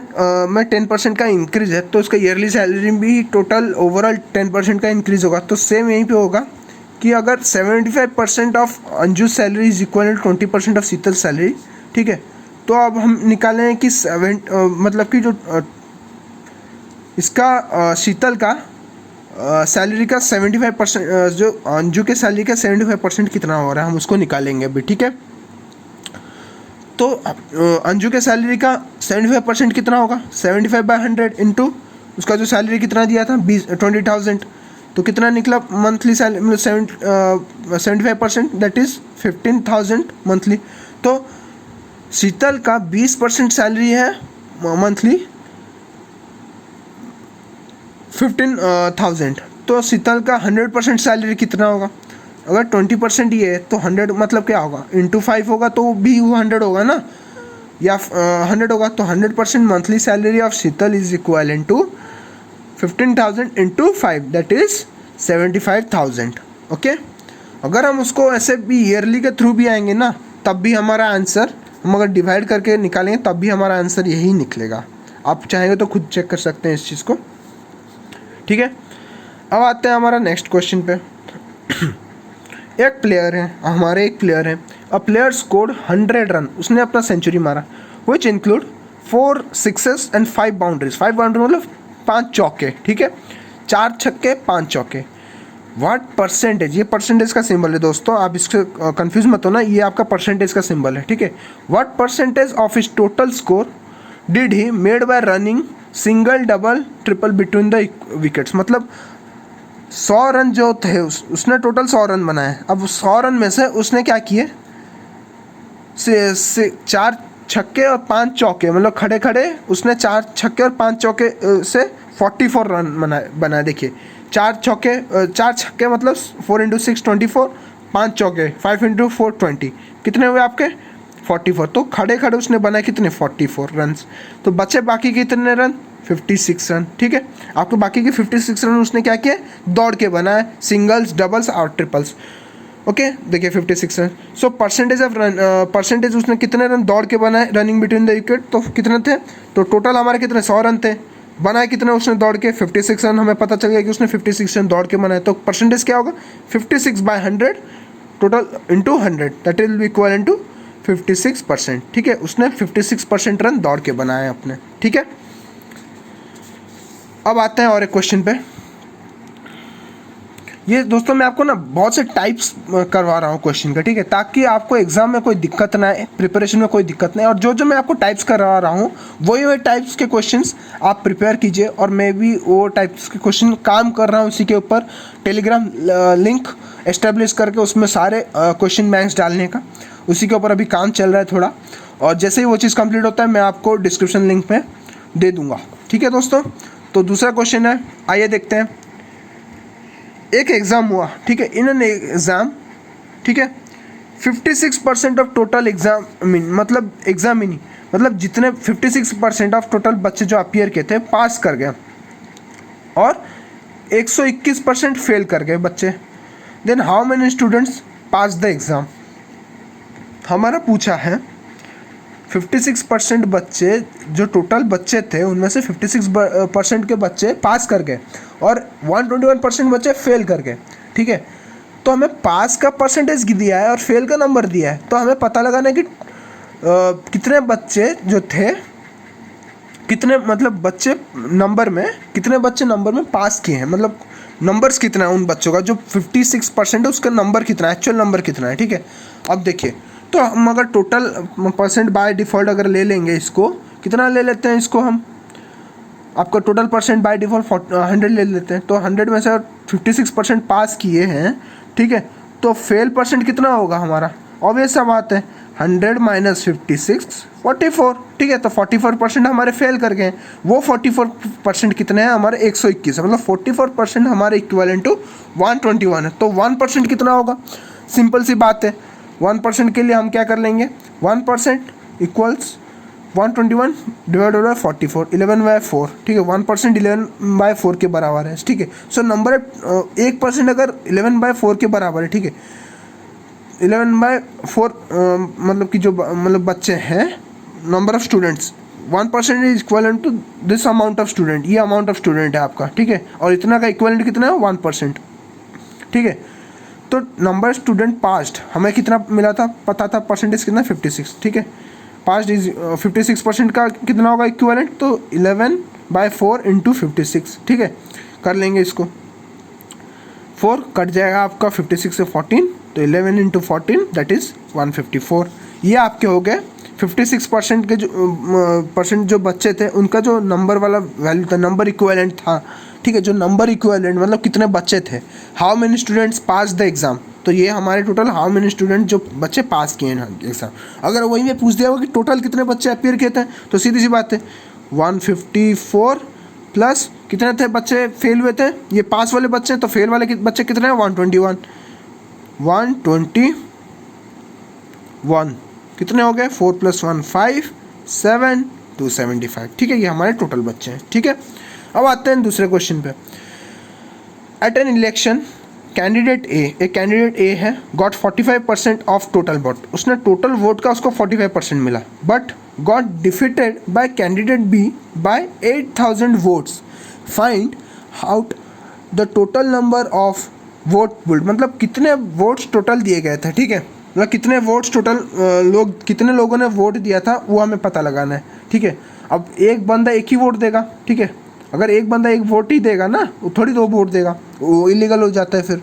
10% का इंक्रीज़ है तो उसका ईयरली सैलरी भी टोटल ओवरऑल 10% का इंक्रीज़ होगा। तो सेम यहीं पे होगा कि अगर 75% of Anju salary is equal to 20% of Sheetal salary, ठीक है। तो अब हम निकालें कि मतलब कि जो इसका शीतल का सैलरी का 75% जो अंजू के सैलरी का 75% कितना हो रहा है हम उसको निकालेंगे अभी, ठीक है। तो अंजू के सैलरी का 75% कितना होगा, 75/100 इंटू उसका जो सैलरी कितना दिया था 20,000, तो कितना निकला मंथली सैलरी, मतलब 75% दैट इज़ 15,000 मंथली। तो शीतल का 20% सैलरी है मंथली 15,000, तो शीतल का 100% सैलरी कितना होगा, अगर 20% ये है तो 100 मतलब क्या होगा, इंटू 5 होगा तो भी वो 100 होगा ना, या 100 होगा, तो 100% monthly salary of Sheetal is equal to 15,000 into 5 that is 75,000। Okay, अगर हम उसको ऐसे भी ईयरली के थ्रू भी आएंगे ना तब भी हमारा आंसर, हम अगर डिवाइड करके निकालेंगे तब भी हमारा आंसर यही निकलेगा। आप चाहेंगे तो खुद चेक कर सकते हैं इस चीज़ को, ठीक है। अब आते हैं हमारा नेक्स्ट क्वेश्चन पे। एक प्लेयर है अ प्लेयर स्कोर्ड 100 रन, उसने अपना सेंचुरी मारा, which include 4 sixes and 5 boundaries. 5 boundary मतलब 5 चौके, ठीक है, 4 छक्के 5 चौके। व्हाट परसेंटेज, ये परसेंटेज का सिंबल है दोस्तों, आप इससे कंफ्यूज मत होना, ये आपका परसेंटेज का सिंबल है, ठीक है। What percentage of his total score did he made by running single double triple between the wickets, मतलब 100 रन जो थे उसने टोटल 100 रन बनाए। अब 100 रन में से उसने क्या किए, 4 छक्के और 5 चौके, मतलब खड़े खड़े उसने 4 छक्के और 5 चौके से 44 रन बनाए। देखिए 4 छक्के मतलब 4 × 6 24, 5 चौके 5 × 4 20, कितने हुए आपके 44। तो खड़े खड़े उसने बनाए कितने 44 रन, तो बचे बाकी कितने रन 56 रन, ठीक है। आपको बाकी के 56 रन उसने क्या किया, दौड़ के बनाए, सिंगल्स डबल्स और ट्रिपल्स। ओके, देखिए 56 run. So percentage of run, percentage उसने कितने रन दौड़ के बनाए रनिंग बिटवीन द विकेट, तो कितने थे, तो टोटल हमारे कितने 100 रन थे, बनाए कितने उसने दौड़ के 56 रन, हमें पता चल गया कि उसने 56 रन दौड़ के बनाए, तो परसेंटेज क्या होगा 56/100 total into 100 that will be equal to 56%, ठीक है। उसने 56% रन दौड़ के बनाए अपने, ठीक है। अब आते हैं और एक क्वेश्चन पे। ये दोस्तों मैं आपको ना बहुत से टाइप्स करवा रहा हूँ क्वेश्चन का, ठीक है, ताकि आपको एग्जाम में कोई दिक्कत ना आए, प्रिपरेशन में कोई दिक्कत नहीं, और जो मैं आपको टाइप्स करवा रहा हूँ वही टाइप्स के क्वेश्चंस आप प्रिपेयर कीजिए, और मैं भी वो टाइप्स के क्वेश्चन काम कर रहा हूँ इसी के ऊपर, टेलीग्राम लिंक एस्टेब्लिश करके उसमें सारे क्वेश्चन बैंक्स डालने का, उसी के ऊपर अभी काम चल रहा है थोड़ा, और जैसे ही वो चीज़ कंप्लीट होता है मैं आपको डिस्क्रिप्शन लिंक में दे दूँगा, ठीक है दोस्तों। तो दूसरा क्वेश्चन है, आइए देखते हैं। एक एग्ज़ाम हुआ, ठीक है, इन एन एग्ज़ाम, ठीक है, 56% ऑफ टोटल एग्जाम मतलब एग्जामिनी, मतलब जितने 56% ऑफ टोटल बच्चे जो अपीयर किए थे पास कर गए, और 121% फेल कर गए बच्चे। Then how many students pass the exam. हमारा पूछा है 56% बच्चे, जो टोटल बच्चे थे उनमें से 56% के बच्चे पास कर गए और 121% बच्चे फेल कर गए, ठीक है। तो हमें पास का परसेंटेज दिया है और फेल का नंबर दिया है, तो हमें पता लगाना है कि कितने बच्चे जो थे, कितने मतलब बच्चे नंबर में, कितने बच्चे नंबर में पास किए हैं, मतलब नंबर्स कितना है उन बच्चों का, जो 56% है उसका नंबर कितना है, एक्चुअल नंबर कितना है, ठीक है। अब देखिए, तो हम अगर टोटल परसेंट बाय डिफ़ॉल्ट अगर ले लेंगे, इसको कितना ले लेते हैं, इसको हम आपका टोटल परसेंट बाय डिफ़ॉल्ट 100 ले लेते हैं, तो 100 में से 56% पास किए हैं, ठीक है, तो फेल परसेंट कितना होगा हमारा, ऑब्वियस सा बात है 100 - 56 44, ठीक है। तो 44% हमारे फेल कर गए, वो 44% कितने हैं हमारे 121 है, मतलब 44% हमारे इक्विवेलेंट टू 121 है। तो 1% कितना होगा, सिंपल सी बात है, 1% के लिए हम क्या कर लेंगे, 1% इक्वल्स 121 डिवाइडेड बाय 44, 11/4, ठीक है। 1% 11/4 के बराबर है, ठीक है। सो नंबर 1% अगर 11/4 के बराबर है, ठीक है, 11/4 मतलब कि जो मतलब बच्चे हैं, number of students, 1% is equivalent to this amount of student, ये अमाउंट ऑफ स्टूडेंट है आपका, ठीक है, और इतना का इक्वलेंट कितना है 1%, ठीक है। तो नंबर स्टूडेंट पास्ड हमें कितना मिला था, पता था परसेंटेज कितना 56, ठीक है। पास्ड इज 56% का कितना होगा इक्विवेलेंट, तो 11/4 × 56, ठीक है, कर लेंगे इसको, 4 कट जाएगा आपका 56 से 14, तो 11 इंटू 14 दैट इज़ 154। ये आपके हो गए 56% के जो परसेंट जो बच्चे थे उनका जो नंबर वाला वैल्यू था, नंबर इक्विवेलेंट था, ठीक है। जो नंबर इक्विवेलेंट मतलब कितने बच्चे थे, how many students pass the exam, तो ये हमारे टोटल हाउ मेनी स्टूडेंट जो बच्चे पास किए हैं एग्ज़ाम। अगर वही में पूछ दिया होगा कि टोटल कितने बच्चे अपीयर किए थे, तो सीधी सी बात है 154 प्लस कितने थे बच्चे फेल हुए थे, ये पास वाले बच्चे हैं, तो फेल वाले बच्चे कितने हैं 121, 121 कितने हो गए 4 + 1 5 7 275, ठीक है। ये हमारे टोटल बच्चे हैं, ठीक है। अब आते हैं दूसरे क्वेश्चन पे। At an election candidate A, एक कैंडिडेट ए है, गॉट 45% ऑफ टोटल वोट, उसने टोटल वोट का उसको 45% मिला, but got defeated by candidate B by 8000 votes, find out the total number of vote polled, मतलब कितने वोट्स टोटल दिए गए थे, ठीक है। मतलब कितने वोट्स टोटल कितने लोगों ने वोट दिया था वो हमें पता लगाना है, ठीक है। अब एक बंदा एक ही वोट देगा, ठीक है। अगर एक बंदा एक वोट ही देगा ना, वो थोड़ी दो वोट देगा, वो इलीगल हो जाता है फिर।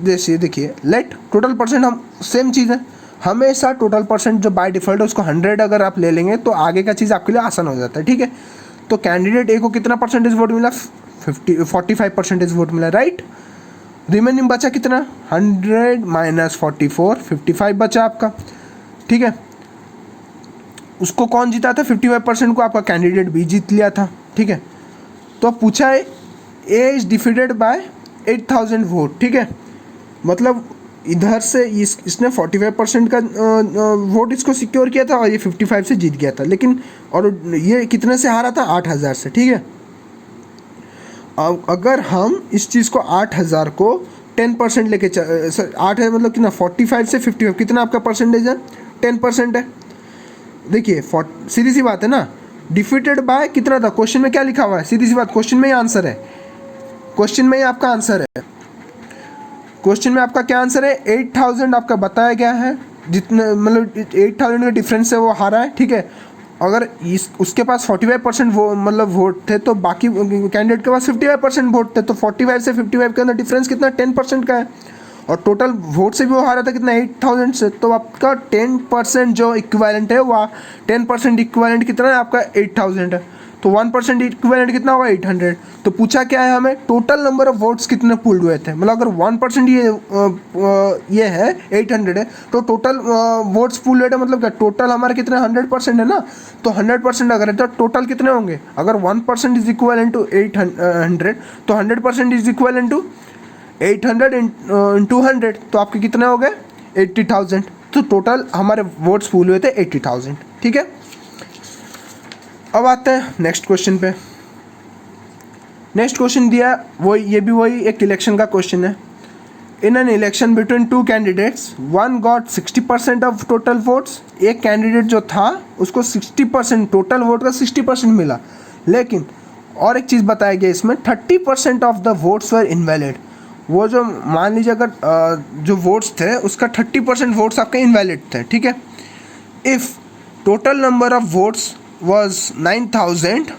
जैसे देखिए लेट टोटल परसेंट, हम सेम चीज़ है, हमेशा टोटल परसेंट जो बाय डिफ़ॉल्ट है उसको 100 अगर आप ले लेंगे तो आगे का चीज़ आपके लिए आसान हो जाता है, ठीक है। तो कैंडिडेट ए को कितना परसेंटेज वोट मिला, 45% वोट मिला, राइट। रिमेनिंग बचा कितना 100 - 44 55 बचा आपका, ठीक है। उसको कौन जीता था 55% को, आपका कैंडिडेट बी जीत लिया था, ठीक है। तो पूछा है ए इज डिफीटेड बाय 8000 वोट, ठीक है। मतलब इधर से इसने 45% का वोट इसको सिक्योर किया था और ये 55 से जीत गया था, लेकिन और ये कितने से हारा था 8000 से, ठीक है। अब अगर हम इस चीज़ को 8000 को 10% लेके 8 है मतलब कितना 45 से 55 कितना आपका परसेंटेज है 10% है। देखिए सीधी सी बात है ना, डिफीटेड बाय कितना था, क्वेश्चन में क्या लिखा हुआ है, सीधी सी बात क्वेश्चन में ही आंसर है, क्वेश्चन में ही आपका आंसर है। क्वेश्चन में आपका क्या आंसर है 8000 आपका बताया गया है, जितने मतलब 8000 का डिफरेंस है वो हारा है, ठीक है। अगर उसके पास 45% वो मतलब वोट थे तो बाकी कैंडिडेट के पास 55% वोट थे, तो 45 से 55 के अंदर डिफरेंस कितना 10% का है, और टोटल वोट से भी वो हारा था कितना 8000 से, तो आपका 10% जो इक्विवेलेंट है वह 10% इक्विवेलेंट कितना है आपका 8000 है, तो 1% इक्विवेलेंट कितना होगा 800। तो पूछा क्या है हमें टोटल नंबर ऑफ वोट्स कितने पुल्ड हुए थे, मतलब अगर 1% ये है 800 है, तो टोटल वोट्स पुल्ड हुए थे मतलब क्या टोटल हमारे कितने 100% है ना, तो 100% अगर है तो टोटल कितने होंगे, अगर 1% इज इक्विवेलेंट टू 800 तो 100% इज इक्विवेलेंट टू 800 इंटू 100, तो आपके कितने हो गए 80,000, तो टोटल हमारे वोट्स पूल हुए थे 80,000, ठीक है। अब आते हैं नेक्स्ट क्वेश्चन पे। नेक्स्ट क्वेश्चन दिया ये भी वही एक इलेक्शन का क्वेश्चन है। In an election between two candidates one got 60% of total votes, एक कैंडिडेट जो था उसको 60% टोटल वोट का 60% मिला, लेकिन और एक चीज़ बताया गया इसमें 30% of the votes were invalid, वो जो मान लीजिए अगर जो वोट्स थे उसका 30% वोट्स आपके इनवैलिड थे, ठीक है। If total number of votes was 9000,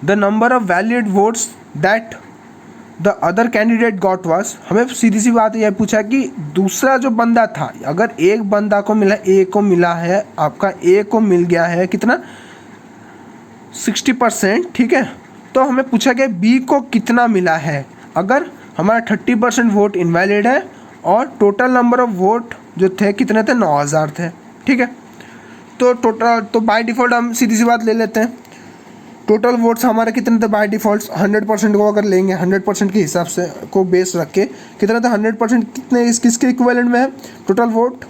the number of valid votes that the other candidate got was, हमें सीधी सी बात यह पूछा कि दूसरा जो बंदा था, अगर एक बंदा को मिला ए को मिला है, आपका ए को मिल गया है कितना 60%, ठीक है। तो हमें पूछा गया बी को कितना मिला है, अगर हमारा 30% वोट इनवैलिड है और टोटल नंबर ऑफ वोट जो थे कितने थे 9000 थे, ठीक है। तो टोटल तो बाय डिफ़ॉल्ट हम सीधी सी बात ले लेते हैं, टोटल वोट्स हमारे कितने थे बाय डिफ़ॉल्ट 100% को अगर लेंगे 100% के हिसाब से को बेस रख के कितना था 100% कितने किसके इक्विवेलेंट में है टोटल वोट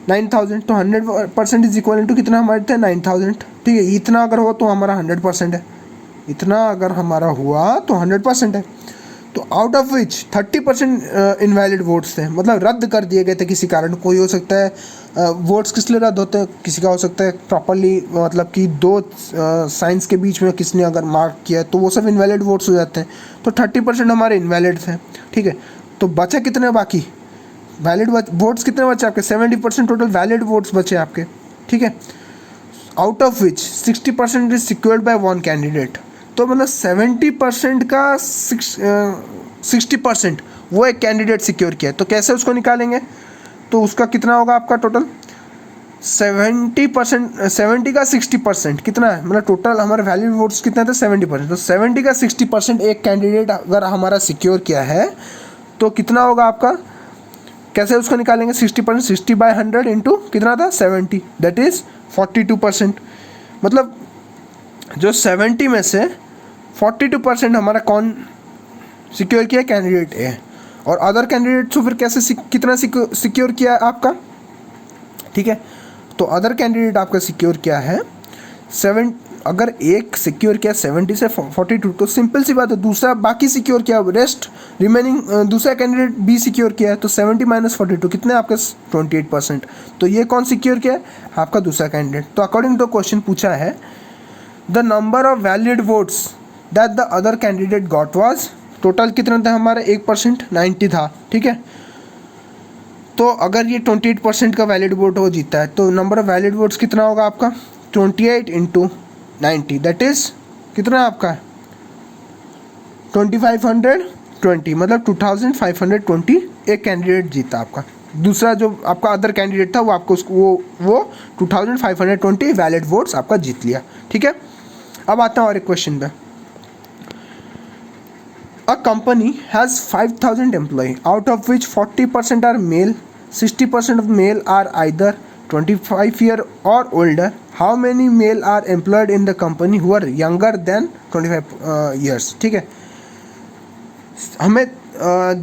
9000, तो 100% इज इक्वल टू कितना हमारे थे 9000, ठीक है। इतना अगर हो तो हमारा 100% है, इतना अगर हमारा हुआ तो 100% है। तो out of which 30% invalid votes थे, मतलब रद्द कर दिए गए थे किसी कारण, कोई हो सकता है वोट्स किस लिए रद्द होते हैं, किसी का हो सकता है प्रॉपरली मतलब कि दो साइंस के बीच में किसने अगर मार्क किया तो वो सब इनवैलिड वोट्स हो जाते हैं, तो 30% हमारे इनवैलिड थे, ठीक है। तो बचे कितने बाकी वैलिड वोट्स कितने बचे आपके 70% टोटल वैलिड वोट्स बचे आपके, ठीक है। Out of which 60% is secured by one candidate, तो मतलब 70% का 60% वो एक कैंडिडेट सिक्योर किया है। तो कैसे उसको निकालेंगे, तो उसका कितना होगा आपका टोटल 70%, 70 का 60% कितना है, मतलब टोटल हमारे वैलिड वोट्स कितने थे 70%, तो 70 का 60% एक कैंडिडेट अगर हमारा सिक्योर किया है तो कितना होगा आपका, कैसे उसको निकालेंगे 60%, 60/100 इंटू कितना था 70, दैट इज़ 42%। मतलब जो 70 में से 42% हमारा कौन सिक्योर किया, कैंडिडेट ए, और अदर कैंडिडेट को फिर कैसे कितना सिक्योर किया आपका, ठीक है। तो अदर कैंडिडेट आपका सिक्योर किया है 7, अगर एक सिक्योर किया 70 से 42, तो सिंपल सी बात है, दूसरा बाकी सिक्योर किया, रेस्ट रिमेनिंग दूसरा कैंडिडेट बी सिक्योर किया है, तो 70 - 42 कितने आपके 28%। तो ये कौन सिक्योर किया है, आपका दूसरा कैंडिडेट। तो अकॉर्डिंग टू क्वेश्चन पूछा है the number of valid votes that the other candidate got was, total कितना था हमारा 1%, 90 था, ठीक है। तो अगर ये 28% का वैलिड वोट वो जीता है तो नंबर ऑफ वैलिड वोट्स कितना होगा आपका 28 × 90, दैट इज़ कितना आपका 2520, मतलब 2520 एक कैंडिडेट जीता आपका। दूसरा जो आपका अदर कैंडिडेट था वो आपको वो 2520 वैलिड वोट्स आपका जीत लिया, ठीक है। अब आता है और एक क्वेश्चन पे। A company has 5,000 employees, out of which 40% are male, 60% of male are either 25 year or older. How many male are employed in the company who are younger than 25 years? ठीक है, हमें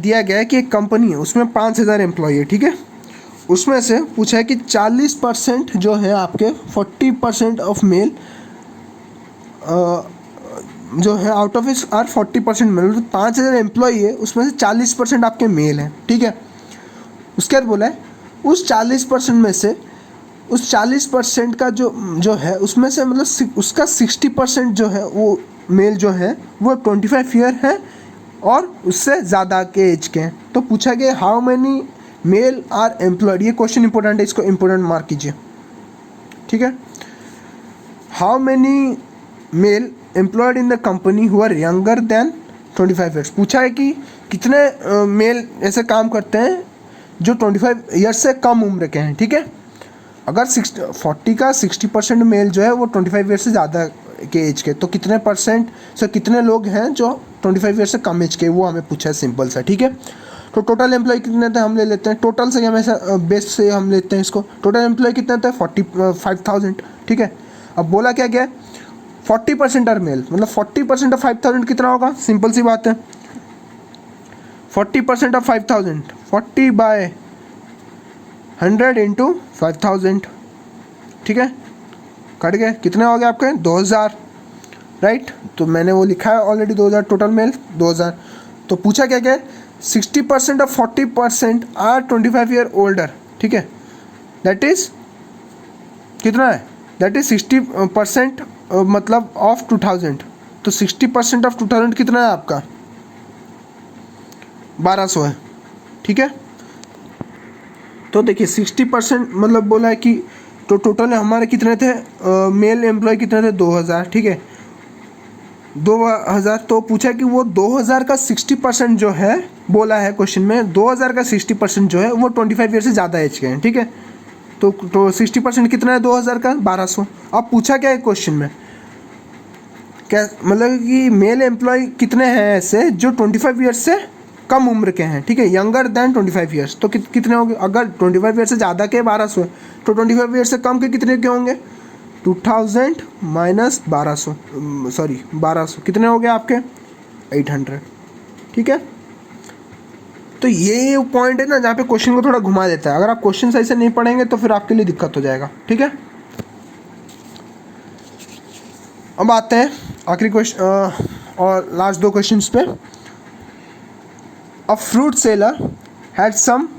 दिया गया है कि एक कंपनी है उसमें 5,000 एम्प्लॉय है, ठीक है। उसमें से पूछा है कि 40% जो है आपके 40% ऑफ मेल जो है आउट ऑफ इस आर 40% मेल, तो 5,000 एम्प्लॉई है उसमें से 40% आपके मेल हैं, ठीक है। उसके बाद बोला है उस 40% में से उस 40% का जो है उसमें से मतलब उसका 60% जो है वो मेल जो है वो 25 ईयर है और उससे ज़्यादा के एज के हैं। तो पूछा गया how many male are employed, ये क्वेश्चन इंपॉर्टेंट है, इसको इंपॉर्टेंट मार्क कीजिए, ठीक है। How many male employed in the company who are younger than 25 years, पूछा है कि कितने मेल ऐसे काम करते हैं जो 25 ईयर्स से कम उम्र के हैं, ठीक है। अगर 40 का 60% मेल जो है वो 25 ईयर से ज़्यादा के एज के, तो कितने परसेंट से कितने लोग हैं जो 25 ईयर से कम एज के, वो हमें पूछा है, सिंपल सा, ठीक है। तो टोटल एम्प्लॉय कितने थे हम ले लेते हैं, टोटल से हमेशा बेस से हम लेते हैं इसको, टोटल एम्प्लॉय कितने थे 45,000, ठीक है। अब बोला क्या गया 40% आर मेल, मतलब 40% ऑफ 5,000 कितना होगा, सिंपल सी बात है 40% ऑफ 5,000 40/100 इंटू 5,000, ठीक है। कट गए, कितने हो गए आपके 2,000, राइट। तो मैंने वो लिखा है ऑलरेडी 2,000 टोटल मेल 2,000। तो पूछा क्या क्या 60% ऑफ 40% आर 25 ईयर ओल्डर, ठीक है, दैट इज कितना है, दैट इज 60% मतलब ऑफ 2,000, तो 60% ऑफ 2,000 कितना है आपका 1200 है, ठीक है। तो देखिए 60% मतलब बोला है कि तो टोटल हमारे कितने थे मेल एम्प्लॉय कितने थे 2,000, ठीक है 2,000। तो पूछा कि वो 2,000 का 60% जो है, बोला है क्वेश्चन में 2,000 का 60% जो है वो 25 ईयर से ज़्यादा एज के हैं, ठीक है। तो 60% कितना है 2,000 का 1200। अब पूछा क्या है क्वेश्चन में, क्या मतलब कि मेल एम्प्लॉय कितने हैं ऐसे जो 25 ईयर्स से कम उम्र के हैं, ठीक है, यंगर देन 25 ईयर्स। तो कितने होंगे, अगर 25 ईयर से ज़्यादा के 1200 है तो 25 ईयर से कम के कितने के होंगे 2,000 माइनस 1200, सॉरी 1200 कितने हो गए आपके 800, ठीक है। तो ये पॉइंट है ना जहाँ पे क्वेश्चन को थोड़ा घुमा देता है, अगर आप क्वेश्चन सही से नहीं पढ़ेंगे तो फिर आपके लिए दिक्कत हो जाएगा, ठीक है। अब आते हैं आखिरी क्वेश्चन और लास्ट दो क्वेश्चंस पे। A fruit seller had some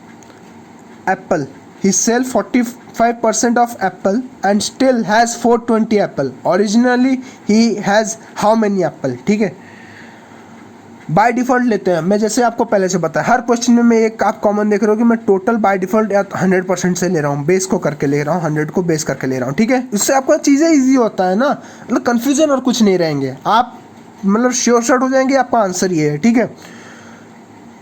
apple. He sell 45% of apple and still has 420 apple. Originally he has how many apple? ठीक है, बाय डिफ़ॉल्ट लेते हैं। मैं जैसे आपको पहले से बताया हर क्वेश्चन में मैं एक आप कॉमन देख रहे हो कि मैं टोटल बाय डिफ़ॉल्ट 100% से ले रहा हूँ, बेस को करके ले रहा हूँ, 100 को बेस करके ले रहा हूँ, ठीक है। इससे आपका चीज़ें ईजी होता है ना, मतलब कन्फ्यूजन और कुछ नहीं रहेंगे, आप मतलब श्योर शॉट हो जाएंगे, आपका आंसर ये है, ठीक है।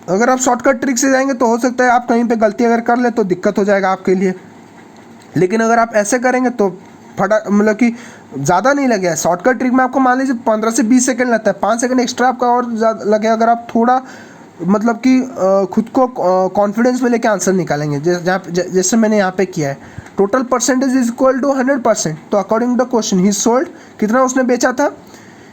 अगर आप शॉर्टकट ट्रिक से जाएंगे तो हो सकता है आप कहीं पे गलती अगर कर ले तो दिक्कत हो जाएगा आपके लिए, लेकिन अगर आप ऐसे करेंगे तो फटा मतलब कि ज़्यादा नहीं लगेगा। शॉर्टकट ट्रिक में आपको मान लीजिए 15 से 20 सेकंड लगता है, 5 सेकंड एक्स्ट्रा आपका और ज़्यादा लगेगा अगर आप थोड़ा मतलब कि खुद को कॉन्फिडेंस में लेके आंसर निकालेंगे, जैसे मैंने यहाँ पे किया है। Total percentage is equal to 100%, तो according to the question he sold, कितना उसने बेचा था,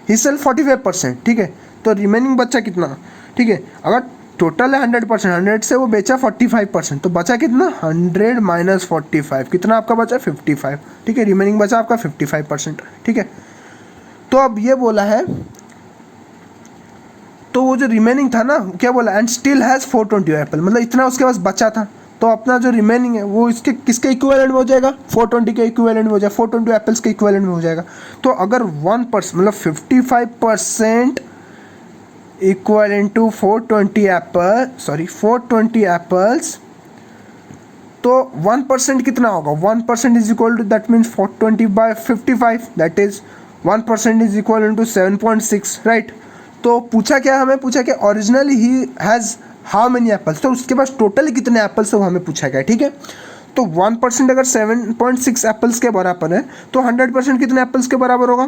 ही सेल 45%, ठीक है। तो रिमेनिंग बचा कितना, ठीक है, अगर टोटल है 100%, 100 से वो बेचा 45%, तो बचा कितना 100 माइनस 45, कितना आपका बचा 55, ठीक है, रिमेनिंग बचा आपका 55%, ठीक है। तो अब ये बोला है, तो वो जो रिमेनिंग था ना क्या बोला, एंड स्टिल हैज़ 420 एप्पल, मतलब इतना उसके पास बचा था, तो अपना जो रिमेनिंग है वो इसके किसके इक्विवेलेंट में हो जाएगा, 420 के इक्विवेलेंट में हो जाएगा, 420 एप्पल्स के इक्विवेलेंट में हो जाएगा। तो अगर 1% मतलब 55% equivalent to 420 apple, sorry 420 apples, तो 1% कितना होगा, 1% is equal to, that means 420 by 55, that is 1% is equal to 7.6, right. तो पूछा क्या, हमें पूछा क्या originally he has how many apples, तो उसके पास टोटल कितने एप्पल्स है वो हमें पूछा गया, ठीक है। तो 1% अगर 7.6 एप्पल्स के बराबर है तो 100% कितने एप्पल्स के बराबर होगा,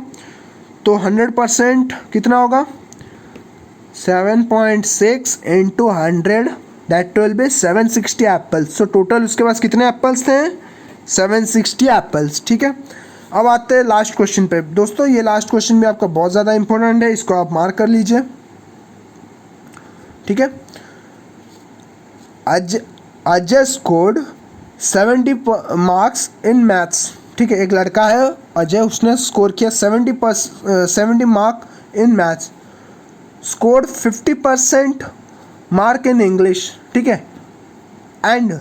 तो 100% कितना होगा 7.6 into 100, that will B 760 apples. So total उसके पास कितने एप्पल्स थे, 760 एप्पल्स, ठीक है। अब आते हैं लास्ट क्वेश्चन पे। दोस्तों ये लास्ट क्वेश्चन भी आपका बहुत ज़्यादा इंपॉर्टेंट है, इसको आप मार्क कर लीजिए, ठीक है। Ajay scored 70 marks in maths, ठीक है, एक लड़का है अजय, उसने स्कोर किया 70 mark in maths, scored 50% mark in English, ठीक है, एंड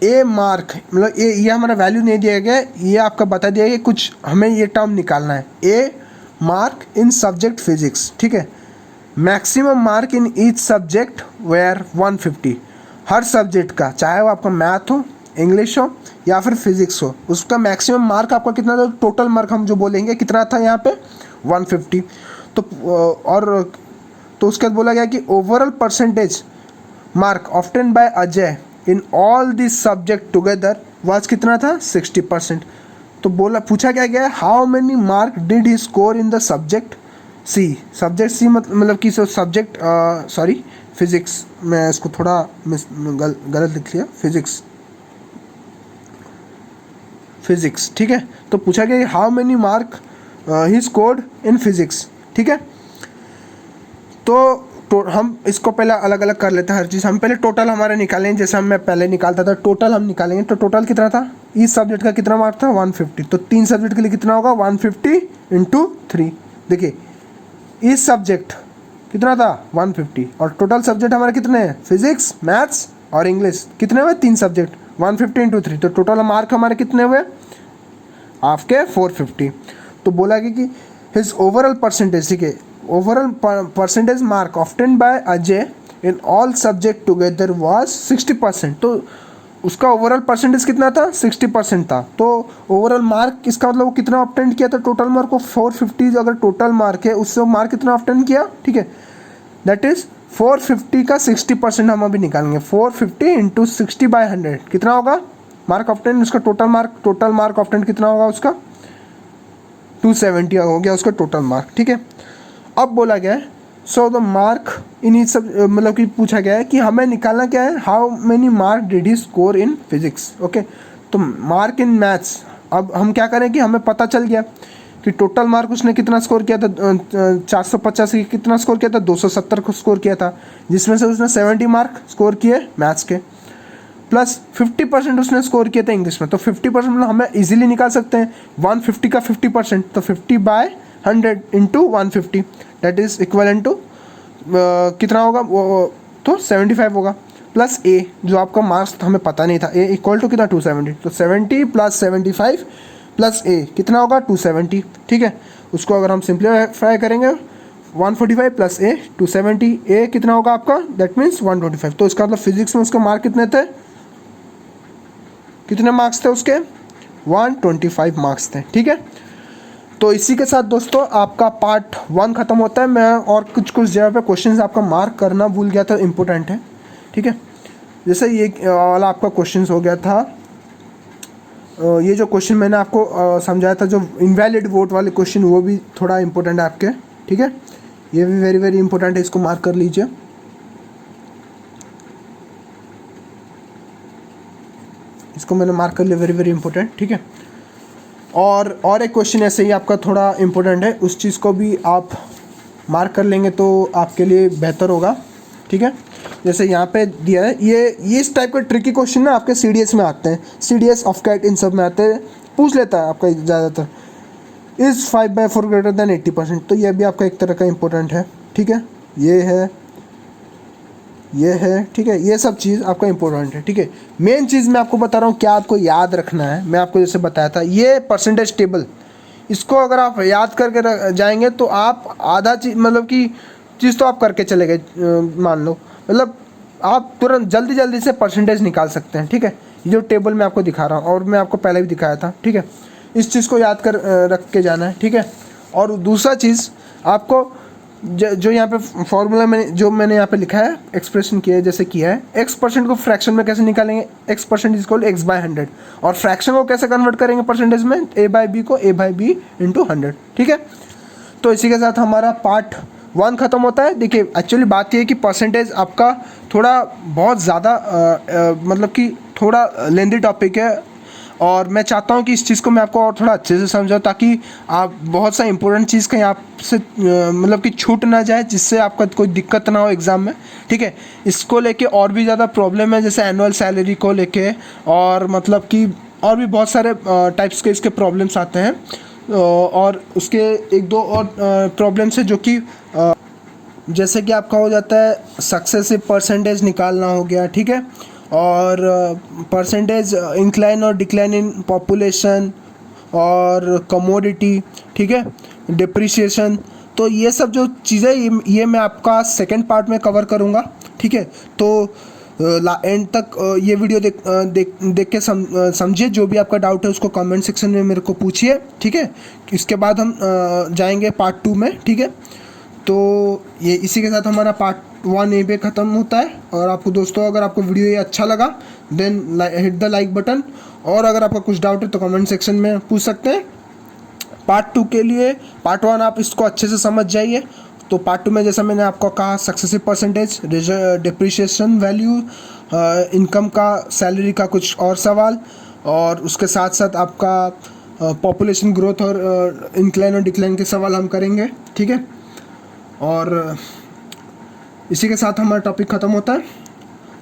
ए मार्क, मतलब ये हमारा वैल्यू नहीं दिया गया, ये आपका बता दिया गया, कुछ हमें ये टर्म निकालना है, a mark in subject physics, ठीक है, maximum mark in each subject where 150, हर सब्जेक्ट का, चाहे वो आपका मैथ हो, इंग्लिश हो या फिर फिजिक्स हो, उसका मैक्सिमम मार्क आपका कितना था, टोटल मार्क हम जो बोलेंगे कितना था यहाँ पे 150। तो और तो उसके बाद बोला गया कि overall percentage mark obtain by Ajay in all this subject together was कितना था 60%। तो बोला पूछा क्या गया, how many mark did he score in the subject C, subject C मतलब कि सब्जेक्ट सॉरी फिजिक्स, मैं इसको थोड़ा गलत लिख लिया, फिजिक्स, ठीक है। तो पूछा गया how many mark he scored in physics, ठीक है। तो हम इसको पहले अलग अलग कर लेते हैं हर चीज़, हम पहले टोटल हमारे निकालेंगे, जैसे मैं पहले निकालता था टोटल हम निकालेंगे, तो टोटल कितना था, इस सब्जेक्ट का कितना मार्क था 150, तो 3 सब्जेक्ट के लिए कितना होगा 150 इंटू 3, देखिए इस सब्जेक्ट कितना था 150, और टोटल सब्जेक्ट हमारे कितने हैं, फिजिक्स, मैथ्स और इंग्लिश, कितने हुए 3 सब्जेक्ट, 150 इंटू 3, तो टोटल मार्क हमारे कितने हुए आपके 450। तो बोला कि हिज ओवरऑल परसेंटेज, ठीक है, overall percentage mark obtain by Ajay in all subject together was 60%, तो उसका ओवरऑल परसेंटेज कितना था 60% था। तो ओवरऑल मार्क इसका मतलब वो कितना ऑब्टेन किया था, टोटल मार्क को 450 अगर टोटल मार्क है उससे मार्क कितना ऑब्टेन किया, ठीक है, दैट इज 450 का 60% हम अभी निकालेंगे, 450 इंटू 60/100 कितना होगा मार्क ऑब्टेन, उसका टोटल मार्क ऑब्टेन कितना होगा उसका 270 हो गया उसका टोटल मार्क, ठीक है। अब बोला गया है so the mark in each सब, मतलब कि पूछा गया है कि हमें निकालना क्या है, how many mark did he score in physics, okay. तो मार्क इन मैथ्स, अब हम क्या करें कि हमें पता चल गया कि टोटल मार्क उसने कितना स्कोर किया था, 450 की कितना स्कोर किया था 270 को स्कोर किया था, जिसमें से उसने 70 मार्क स्कोर किए मैथ्स के, प्लस 50% उसने स्कोर किया था इंग्लिश में, तो 50% मतलब हमें इजीली निकाल सकते हैं 150 का 50%, तो 50/100 into 150 that is equivalent to कितना होगा वो, तो 75 होगा, प्लस ए जो आपका मार्क्स हमें पता नहीं था, ए इक्वल टू कितना 270, तो 70 प्लस 75 प्लस ए कितना होगा 270, ठीक है। उसको अगर हम सिंप्लीफाई करेंगे 145 प्लस ए 270, ए कितना होगा आपका दैट मीन्स 125, तो इसका मतलब फिजिक्स में उसके मार्क कितने थे, कितने मार्क्स थे उसके 125 मार्क्स थे, ठीक है। तो इसी के साथ दोस्तों आपका पार्ट 1 ख़त्म होता है। मैं और कुछ जगह पे क्वेश्चंस आपका मार्क करना भूल गया था, इम्पोर्टेंट है, ठीक है। जैसे ये वाला आपका क्वेश्चंस हो गया था, ये जो क्वेश्चन मैंने आपको समझाया था, जो इनवैलिड वोट वाले क्वेश्चन, वो भी थोड़ा इंपॉर्टेंट है आपके, ठीक है। ये भी वेरी वेरी इंपॉर्टेंट है, इसको मार्क कर लीजिए। इसको मैंने मार्क कर लिया, वेरी वेरी इंपॉर्टेंट, ठीक है। और एक क्वेश्चन ऐसे ही आपका थोड़ा इंपॉर्टेंट है, उस चीज़ को भी आप मार्क कर लेंगे तो आपके लिए बेहतर होगा, ठीक है। जैसे यहाँ पे दिया है, ये इस टाइप के ट्रिकी क्वेश्चन ना आपके CDS में आते हैं, CDS ऑफ कैट इन सब में आते हैं, पूछ लेता है आपका ज़्यादातर। इज़ 5/4 ग्रेटर देन 80%, तो ये भी आपका एक तरह का इंपॉर्टेंट है, ठीक है। ये है, ठीक है। ये सब चीज़ आपका इंपॉर्टेंट है, ठीक है। मेन चीज़ मैं आपको बता रहा हूँ, क्या आपको याद रखना है। मैं आपको जैसे बताया था, ये परसेंटेज टेबल, इसको अगर आप याद करके जाएंगे तो आप आधा चीज़, मतलब कि चीज़ तो आप करके चले गए, मान लो, मतलब आप तुरंत जल्दी से परसेंटेज निकाल सकते हैं, ठीक है। ये जो टेबल मैं आपको दिखा रहा हूँ, और मैं आपको पहले भी दिखाया था, ठीक है। इस चीज़ को याद कर रख के जाना है, ठीक है। और दूसरा चीज़ आपको जो यहाँ पे फॉर्मूला मैंने यहाँ पे लिखा है, एक्सप्रेशन किया है, जैसे किया है, x% को फ्रैक्शन में कैसे निकालेंगे, x% इज इक्वल x/100, और फ्रैक्शन को कैसे कन्वर्ट करेंगे परसेंटेज में, a/b को a/b × 100, ठीक है। तो इसी के साथ हमारा पार्ट 1 ख़त्म होता है। देखिए एक्चुअली बात ये है कि परसेंटेज आपका थोड़ा बहुत ज़्यादा मतलब कि थोड़ा लेंदी टॉपिक है, और मैं चाहता हूँ कि इस चीज़ को मैं आपको और थोड़ा अच्छे से समझाऊँ, ताकि आप बहुत सा इंपॉर्टेंट चीज़ कहीं आपसे मतलब कि छूट ना जाए, जिससे आपका कोई दिक्कत ना हो एग्ज़ाम में, ठीक है। इसको लेके और भी ज़्यादा प्रॉब्लम है, जैसे एनुअल सैलरी को लेके, और मतलब कि और भी बहुत सारे टाइप्स के इसके प्रॉब्लम्स आते हैं, और उसके एक दो और प्रॉब्लम्स है, जो कि जैसे कि आपका हो जाता है सक्सेसिव परसेंटेज निकालना हो गया, ठीक है, और परसेंटेज इंक्लाइन और डिक्लाइन इन पॉपुलेशन, और कमोडिटी, ठीक है, डिप्रिसिएशन। तो ये सब जो चीज़ें, ये मैं आपका सेकंड पार्ट में कवर करूँगा, ठीक है। तो एंड तक ये वीडियो देख के समझिए। जो भी आपका डाउट है उसको कमेंट सेक्शन में मेरे को पूछिए, ठीक है। इसके बाद हम जाएंगे पार्ट 2 में, ठीक है। तो ये इसी के साथ हमारा पार्ट 1 यहीं पे ख़त्म होता है। और आपको दोस्तों, अगर आपको वीडियो ये अच्छा लगा, then hit the like button, और अगर आपका कुछ डाउट है तो कमेंट सेक्शन में पूछ सकते हैं। पार्ट 2 के लिए, पार्ट 1 आप इसको अच्छे से समझ जाइए, तो पार्ट 2 में जैसा मैंने आपको कहा, successive percentage, depreciation value, income का, सैलरी का कुछ और सवाल, और उसके साथ साथ आपका पॉपुलेशन ग्रोथ और इंक्लाइन और डिक्लाइन के सवाल हम करेंगे, ठीक है। और इसी के साथ हमारा टॉपिक ख़त्म होता है।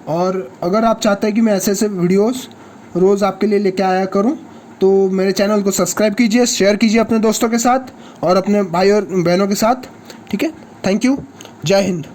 और अगर आप चाहते हैं कि मैं ऐसे ऐसे वीडियोस रोज़ आपके लिए लेके आया करूं, तो मेरे चैनल को सब्सक्राइब कीजिए, शेयर कीजिए अपने दोस्तों के साथ और अपने भाई और बहनों के साथ, ठीक है। थैंक यू, जय हिंद।